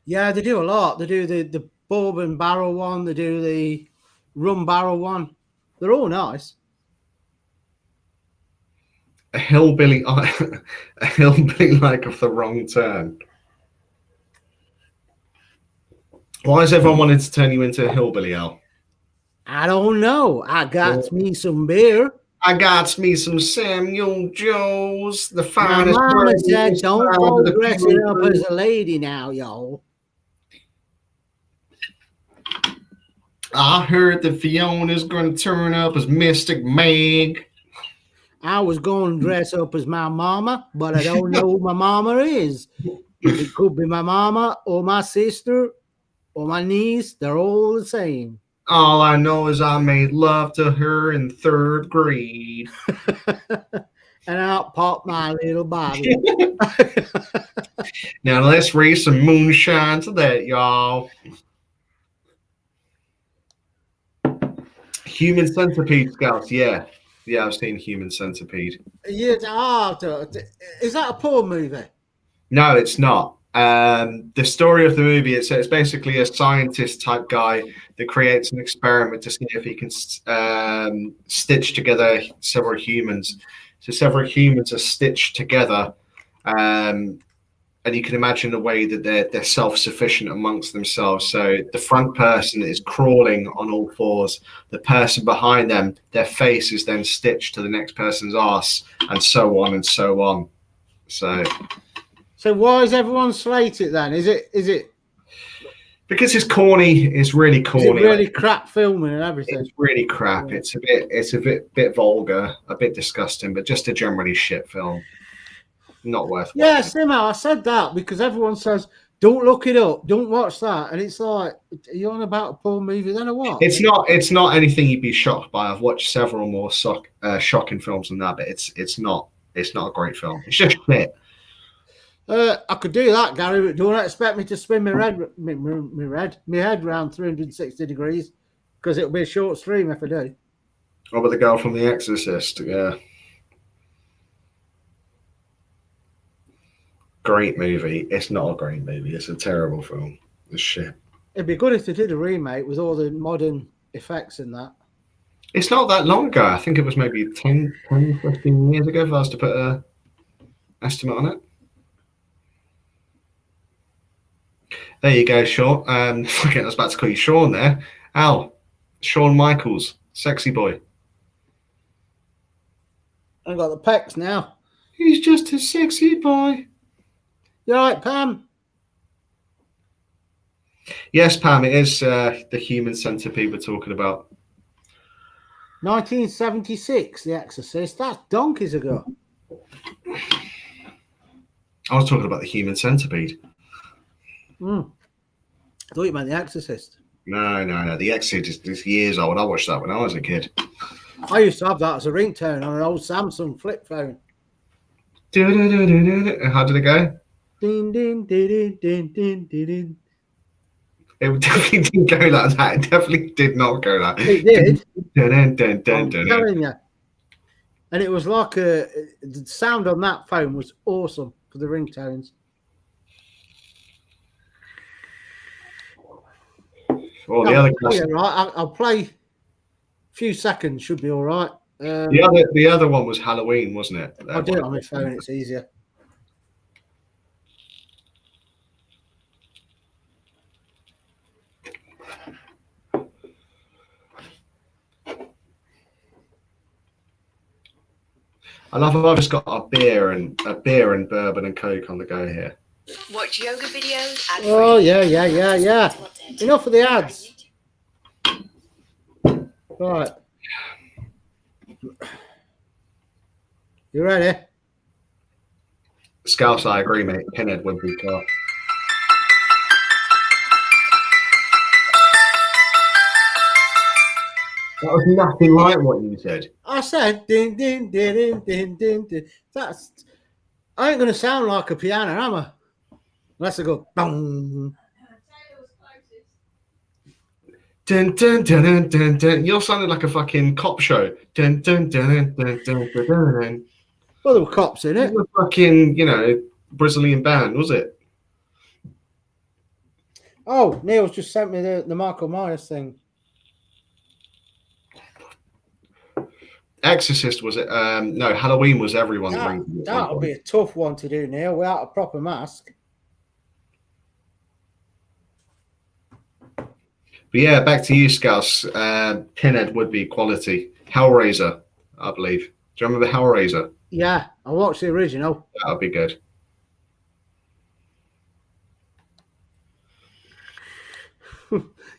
yeah, they do a lot. They do the bourbon barrel one. They do the rum barrel one. They're all nice. A hillbilly like of the wrong turn. Why has everyone wanted to turn you into a hillbilly, Al? I don't know. I got me some beer. I got me some Samuel Joes, the My finest. mama said, don't go dressing up as a lady now, y'all. I heard that Fiona's going to turn up as Mystic Meg. I was going to dress up as my mama, but I don't know who my mama is. It could be my mama or my sister or my niece. They're all the same. All I know is I made love to her in 3rd grade. And I'll pop my little body. Now let's raise some moonshine to that, y'all. Human Centipede, Scouts, yeah. Yeah, I've seen Human Centipede. Yeah, is that a porn movie? No, it's not. The story of the movie, it's basically a scientist type guy that creates an experiment to see if he can stitch together several humans. So several humans are stitched together, and you can imagine the way that they're self-sufficient amongst themselves. So the front person is crawling on all fours. The person behind them, their face is then stitched to the next person's arse, and so on and so on. So why is everyone slated then? Is it Because it's corny. It's really Is it corny. really crap filming and everything? It's really crap. Yeah. It's a bit vulgar, a bit disgusting, but just a generally shit film. Not worth Yeah, watching. somehow I said that because everyone says, don't look it up, don't watch that. And it's like, are you on about a poor movie then or what? It's not anything you'd be shocked by. I've watched several more shocking films than that, but it's not a great film. It's just shit. I could do that, Gary, but don't expect me to spin my head around 360 degrees because it'll be a short stream if I do. What about the girl from The Exorcist? Yeah. Great movie. It's not a great movie. It's a terrible film. It's shit. It'd be good if they did a remake with all the modern effects in that. It's not that long ago. I think it was maybe 10, 15 years ago if I was to put an estimate on it. There you go, Sean. I was about to call you Sean there. Al, Shawn Michaels, sexy boy. I've got the pecs now. He's just a sexy boy. You all right, Pam? Yes, Pam, it is the human centipede we're talking about. 1976, The Exorcist. That's donkeys ago. I was talking about the human centipede. I thought you meant The Exorcist. No. The Exorcist is years old. I watched that when I was a kid. I used to have that as a ringtone on an old Samsung flip phone. How did it go? Ding, ding, ding, ding, ding, ding, ding. It definitely didn't go like that. It definitely did not go like that. It did. I'm I'm telling you. And it was like the sound on that phone was awesome for the ringtones. Well, the other Yeah, right. I'll play a few seconds, should be all right. the other one was Halloween, wasn't it? I'll do it on my phone, it's easier. I love how I've just got a beer and bourbon and Coke on the go here. Watch yoga videos. Oh, yeah. Enough of the ads. Right. You ready? Scouse, I agree, mate. Pinhead would be car. That was nothing like what you said. I said ding ding ding ding ding ding ding. That's I ain't gonna sound like a piano, am I? Unless I go boom. Dun, dun, dun, dun, dun, dun. You're sounding like a fucking cop show. Dun, dun, dun, dun, dun, dun, dun. Well, there were cops in it. It was a fucking, Brazilian band, was it? Oh, Neil's just sent me the Michael Myers thing. Exorcist was it? No, Halloween was everyone's ring. That'll be a tough one to do, Neil, without a proper mask. But yeah, back to you, Scouse. Pinhead would be quality. Hellraiser, I believe. Do you remember Hellraiser? Yeah, I watched the original. That would be good.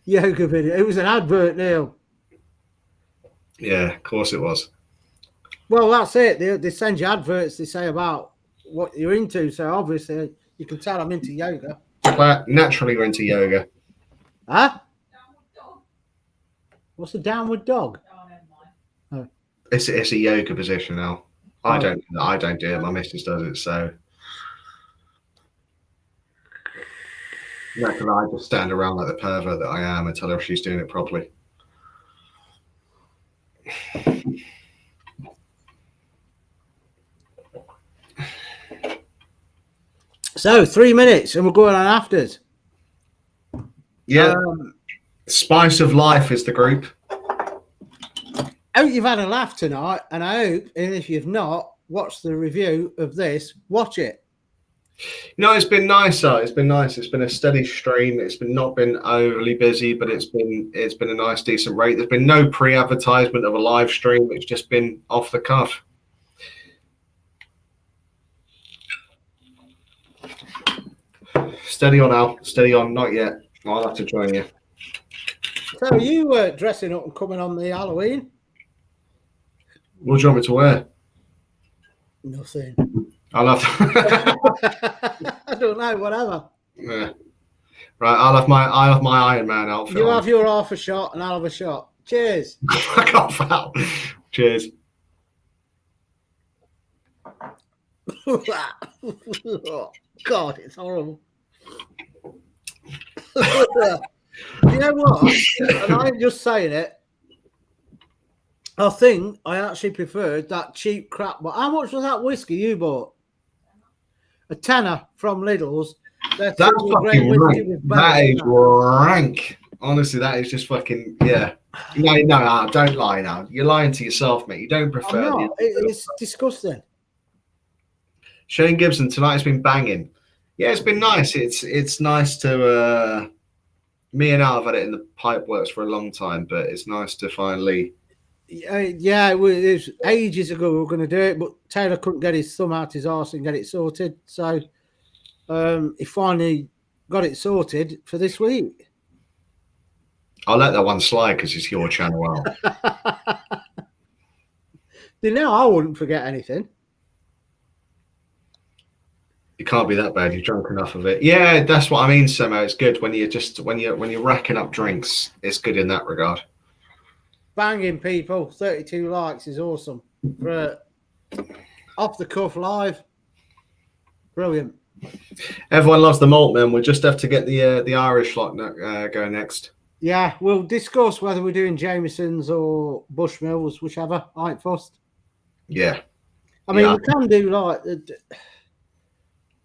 Yoga video. It was an advert, Neil. Yeah, of course it was. Well, that's it. They send you adverts. They say about what you're into. So obviously, you can tell I'm into yoga. But naturally, we're into yoga. Huh? What's a downward dog? Oh, never mind. It's a yoga position now. I don't do it. My missus does it. So naturally, I just stand around like the pervert that I am and tell her if she's doing it properly. So 3 minutes, and we're going on afters. Yeah. Spice of Life is the group. I hope you've had a laugh tonight, and I hope, and if you've not, watch the review of this. Watch it. It's been nice. It's been nice. It's been a steady stream. It's not been overly busy, but it's been a nice, decent rate. There's been no pre-advertisement of a live stream. It's just been off the cuff. Steady on, Al. Steady on. Not yet. I'll have to join you. So are you dressing up and coming on the Halloween? What do you want me to wear? Nothing. I'll have I don't know, whatever. yeah. Right, I'll have my Iron Man outfit. You on. have your half a shot and I'll have a shot. Cheers. Fuck off, Al. Cheers. God, it's horrible. You know what? And I ain't just saying it. I think I actually preferred that cheap crap. But how much was that whiskey you bought? A tenner from Lidl's. That's fucking rank. That is rank. Honestly, that is just fucking yeah. No, don't lie now. You're lying to yourself, mate. You don't prefer. I'm not. It's disgusting. Shane Gibson, tonight's been banging. Yeah, it's been nice. It's nice to. Me and Al have had it in the pipe works for a long time, but it's nice to finally. Yeah, it was ages ago we were going to do it, but Taylor couldn't get his thumb out his arse and get it sorted. So he finally got it sorted for this week. I'll let that one slide because it's your channel, Al. You know, I wouldn't forget anything. It can't be that bad. You've drunk enough of it. Yeah, that's what I mean, Samo. It's good when you're racking up drinks. It's good in that regard. Banging, people. 32 likes is awesome. For off the cuff live. Brilliant. Everyone loves the malt, man. We just have to get the Irish lot going next. Yeah, we'll discuss whether we're doing Jameson's or Bushmills, whichever. I ain't fussed. Yeah. I mean, we can do like,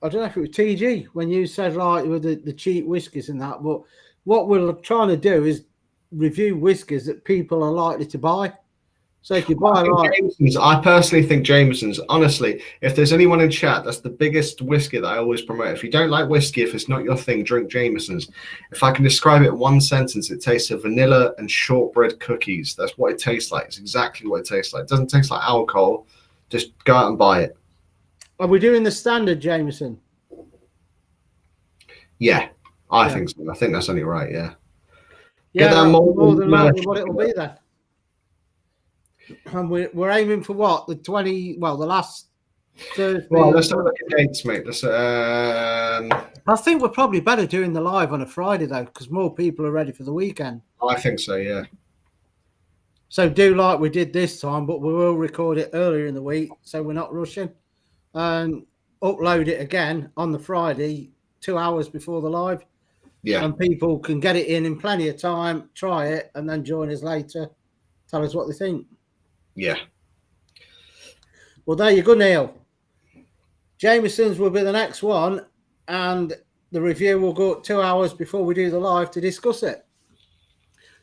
I don't know if it was TG when you said like with the cheap whiskies and that, but what we're trying to do is review whiskies that people are likely to buy. So if you buy I personally think Jameson's, honestly, if there's anyone in chat, that's the biggest whiskey that I always promote. If you don't like whiskey, if it's not your thing, drink Jameson's. If I can describe it in one sentence, it tastes of vanilla and shortbread cookies. That's what it tastes like. It's exactly what it tastes like. It doesn't taste like alcohol. Just go out and buy it. Are we doing the standard Jameson? Yeah, I think so. I think that's only right, yeah. Yeah, that's more than likely what it'll be then. And we're aiming for what? The last Thursday. Well, let's have a look at dates, mate. I think we're probably better doing the live on a Friday, though, because more people are ready for the weekend. I think so, yeah. So do like we did this time, but we will record it earlier in the week, so we're not rushing. And upload it again on the Friday, 2 hours before the live. Yeah. And people can get it in plenty of time, try it, and then join us later. Tell us what they think. Yeah. Well, there you go, Neil. Jameson's will be the next one, and the review will go 2 hours before we do the live to discuss it.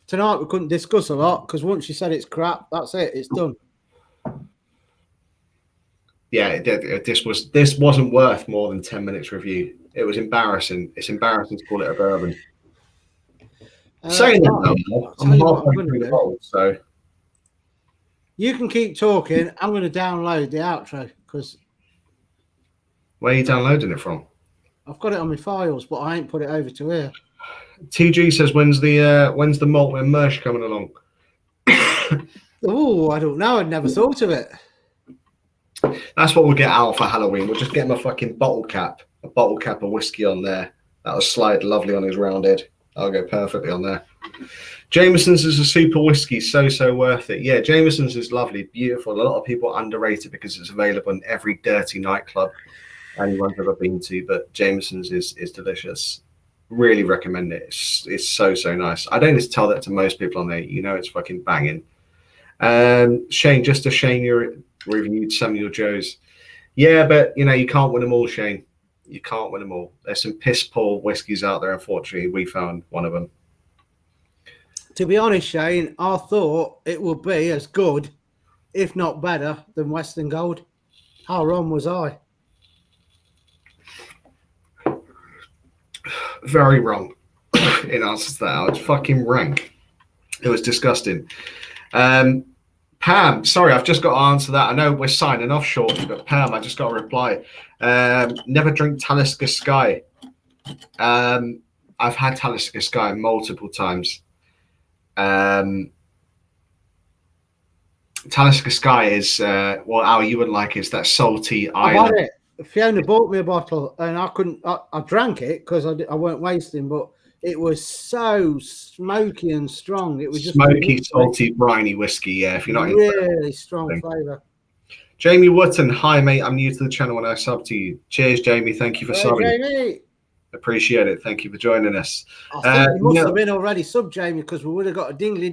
Tonight we couldn't discuss a lot because once you said it's crap, that's it. It's done. Yeah, this wasn't worth more than 10 minutes review. It was embarrassing. It's embarrassing to call it a bourbon. Saying that, though, I'm halfway through the bowl, so. You can keep talking. I'm going to download the outro because. Where are you downloading it from? I've got it on my files, but I ain't put it over to here. TG says, "When's the malt and merch coming along?" Oh, I don't know. I'd never thought of it. That's what we'll get out for Halloween. We'll just get him a fucking bottle cap of whiskey on there. That'll slide lovely on his round head. That'll go perfectly on there. Jameson's is a super whiskey, so worth it. Yeah, Jameson's is lovely, beautiful. A lot of people underrate it because it's available in every dirty nightclub anyone's ever been to, but Jameson's is delicious. Really recommend it. It's so nice. I don't need to tell that to most people on there. You know it's fucking banging. Shane, just a shame you reviewed Samuel Joe's. Yeah, but you know you can't win them all, Shane. You can't win them all. There's some piss poor whiskies out there. Unfortunately, we found one of them. To be honest, Shane, I thought it would be as good, if not better, than Western Gold. How wrong was I? Very wrong in answer to that. I was fucking rank. It was disgusting. Pam, sorry, I've just got to answer that. I know we're signing off shortly, but Pam, I just got to reply. Never drink Talisker Sky. I've had Talisker Sky multiple times. Talisker Sky is well, Al, you would like is that salty I've island. had it. Fiona bought me a bottle, and I couldn't. I drank it because I weren't wasting, but it was so smoky and strong. It was just Smoky, salty, briny whiskey. Yeah, if you're not really strong flavour. Jamie Wotton, hi mate, I'm new to the channel and I sub to you. Cheers, Jamie. Thank you for subbing. Jamie. Appreciate it. Thank you for joining us. I think you must have been already sub, Jamie, because we would have got a dingly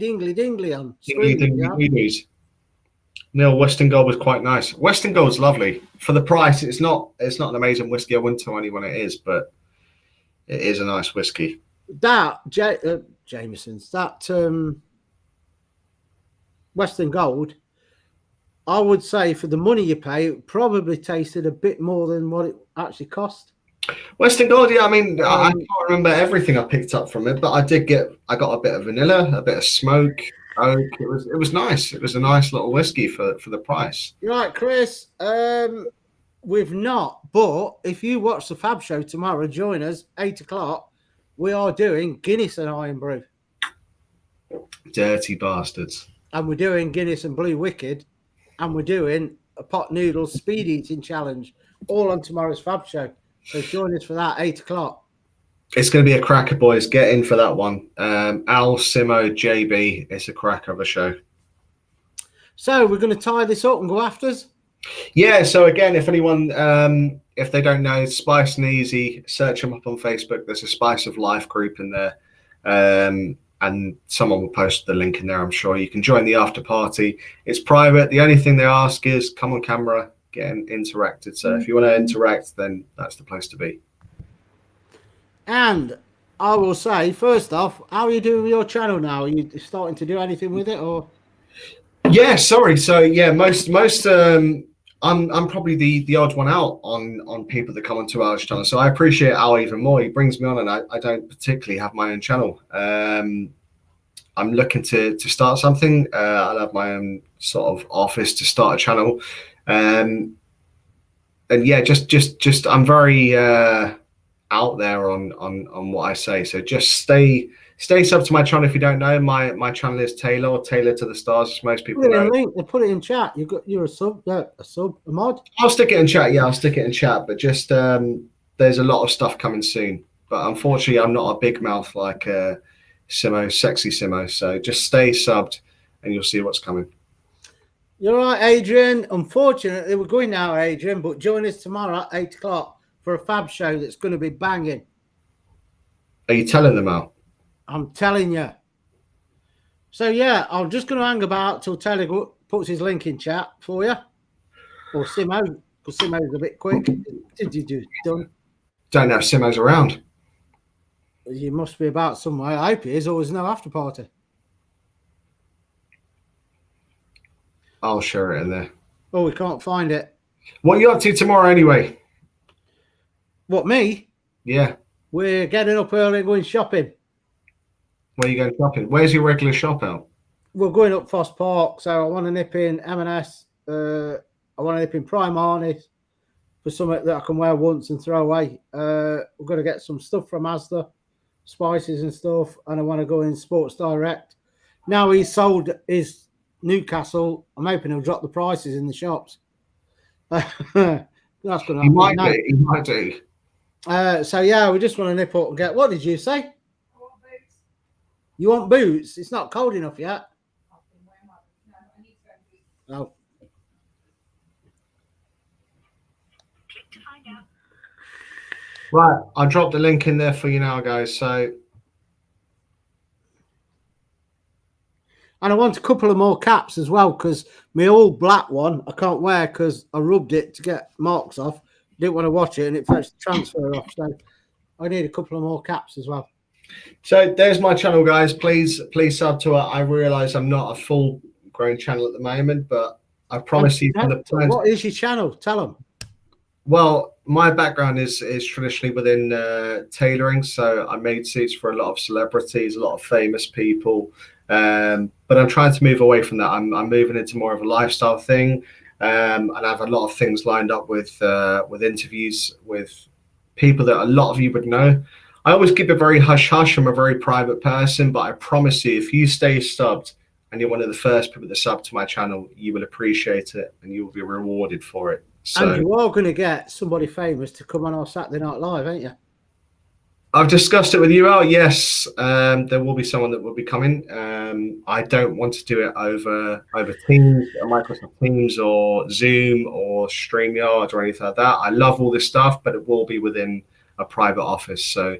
on screen. Dingly. Neil, Western Gold was quite nice. Western Gold's lovely for the price. It's not an amazing whiskey. I wouldn't tell anyone it is, but it is a nice whiskey. That Jameson's, that Western Gold, I would say for the money you pay, it probably tasted a bit more than what it actually cost. Western Gold, yeah. I mean, I can't remember everything I picked up from it, but I got a bit of vanilla, a bit of smoke, oak. It was nice. It was a nice little whiskey for the price. You're right, Chris. We've not, but if you watch the Fab Show tomorrow, join us 8 o'clock. We are doing Guinness and Iron Brew. Dirty bastards. And we're doing Guinness and Blue Wicked, and we're doing a pot noodle speed eating challenge, all on tomorrow's Fab Show. So join us for that, 8 o'clock. It's going to be a cracker, boys. Get in for that one. Al, Simo, JB, it's a cracker of a show. So we're going to tie this up and go afters? Yeah, so again, if anyone, if they don't know, Spice and Easy, search them up on Facebook. There's a Spice of Life group in there. And someone will post the link in there, I'm sure. You can join the after party. It's private. The only thing they ask is come on camera, get interacted. So if you want to interact, then that's the place to be. And I will say, first off, how are you doing with your channel now? Are you starting to do anything with it, or? Yeah, sorry. So yeah, most I'm probably the odd one out on people that come onto our channel. So I appreciate Al even more. He brings me on, and I don't particularly have my own channel. I'm looking to start something. I'll have my own sort of office to start a channel. And yeah, just I'm very out there on what I say. So just stay sub to my channel. If you don't know, my channel is Taylor to the Stars, as most people know. Link. They put it in chat. You're a sub, a mod. I'll stick it in chat. Yeah, I'll stick it in chat. But just there's a lot of stuff coming soon. But unfortunately, I'm not a big mouth like Simo, sexy Simo. So just stay subbed, and you'll see what's coming. You're right, Adrian. Unfortunately, we're going now, Adrian. But join us tomorrow at 8 o'clock for a Fab Show that's going to be banging. Are you telling them, Al? I'm telling you. So, yeah, I'm just going to hang about till Taylor puts his link in chat for you. Or Simo, because Simo's a bit quick. Done. Don't have Simo's around. You must be about somewhere. I hope he is, or there's no after party. I'll share it in there. Oh, we can't find it. What are you up to tomorrow anyway? What, me? Yeah. We're getting up early and going shopping. Where are you going shopping? Where's your regular shop out? We're going up Foss Park, so I want to nip in M&S. I want to nip in Primark for something that I can wear once and throw away. We're going to get some stuff from Asda, spices and stuff, and I want to go in Sports Direct. Now he's sold his Newcastle, I'm hoping he'll drop the prices in the shops. That's going to happen. He might do. So yeah, we just want to nip up and get. What did you say? I want boots. You want boots? It's not cold enough yet. I need to go. Oh. Right, I'll drop the link in there for you now, guys. So, and I want a couple of more caps as well, because my old black one I can't wear because I rubbed it to get marks off. Didn't want to watch it, and it fetched the transfer off. So I need a couple of more caps as well. So there's my channel, guys. Please sub to it. I realise I'm not a full-grown channel at the moment, but I promise you from the plans. What is your channel? Tell them. Well, my background is traditionally within tailoring, so I made suits for a lot of celebrities, a lot of famous people, but I'm trying to move away from that. I'm moving into more of a lifestyle thing, and I have a lot of things lined up with interviews with people that a lot of you would know. I always keep it very hush-hush. I'm a very private person, but I promise you, if you stay subbed and you're one of the first people to sub to my channel, you will appreciate it and you will be rewarded for it. So, and you are going to get somebody famous to come on our Saturday Night Live, ain't you? I've discussed it with you, Al. Yes, there will be someone that will be coming. I don't want to do it over Teams, Microsoft Teams, or Zoom, or StreamYard, or anything like that. I love all this stuff, but it will be within a private office. So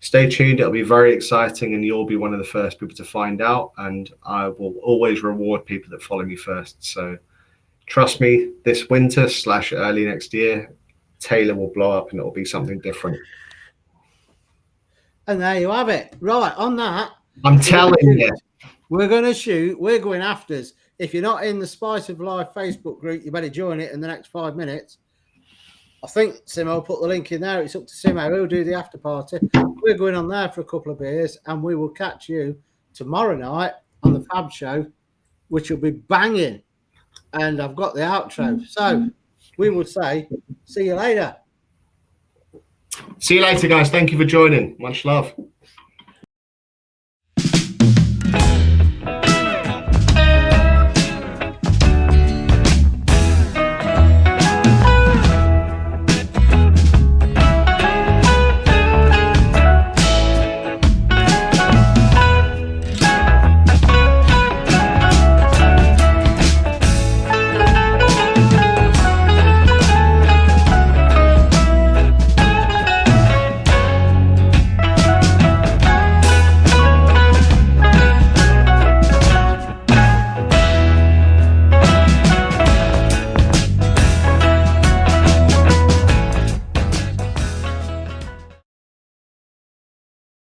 stay tuned. It'll be very exciting, and you'll be one of the first people to find out. And I will always reward people that follow me first. So trust me, this winter / early next year, Taylor will blow up, and it will be something different. And there you have it. Right, on that, I'm telling you. we're going to shoot. We're going afters. If you're not in the Spice of Life Facebook group, you better join it in the next 5 minutes. I think Simo put the link in there. It's up to Simo. He'll do the after party. We're going on there for a couple of beers, and we will catch you tomorrow night on the Fab Show, which will be banging. And I've got the outro. So we would say, see you later. See you later, guys. Thank you for joining. Much love.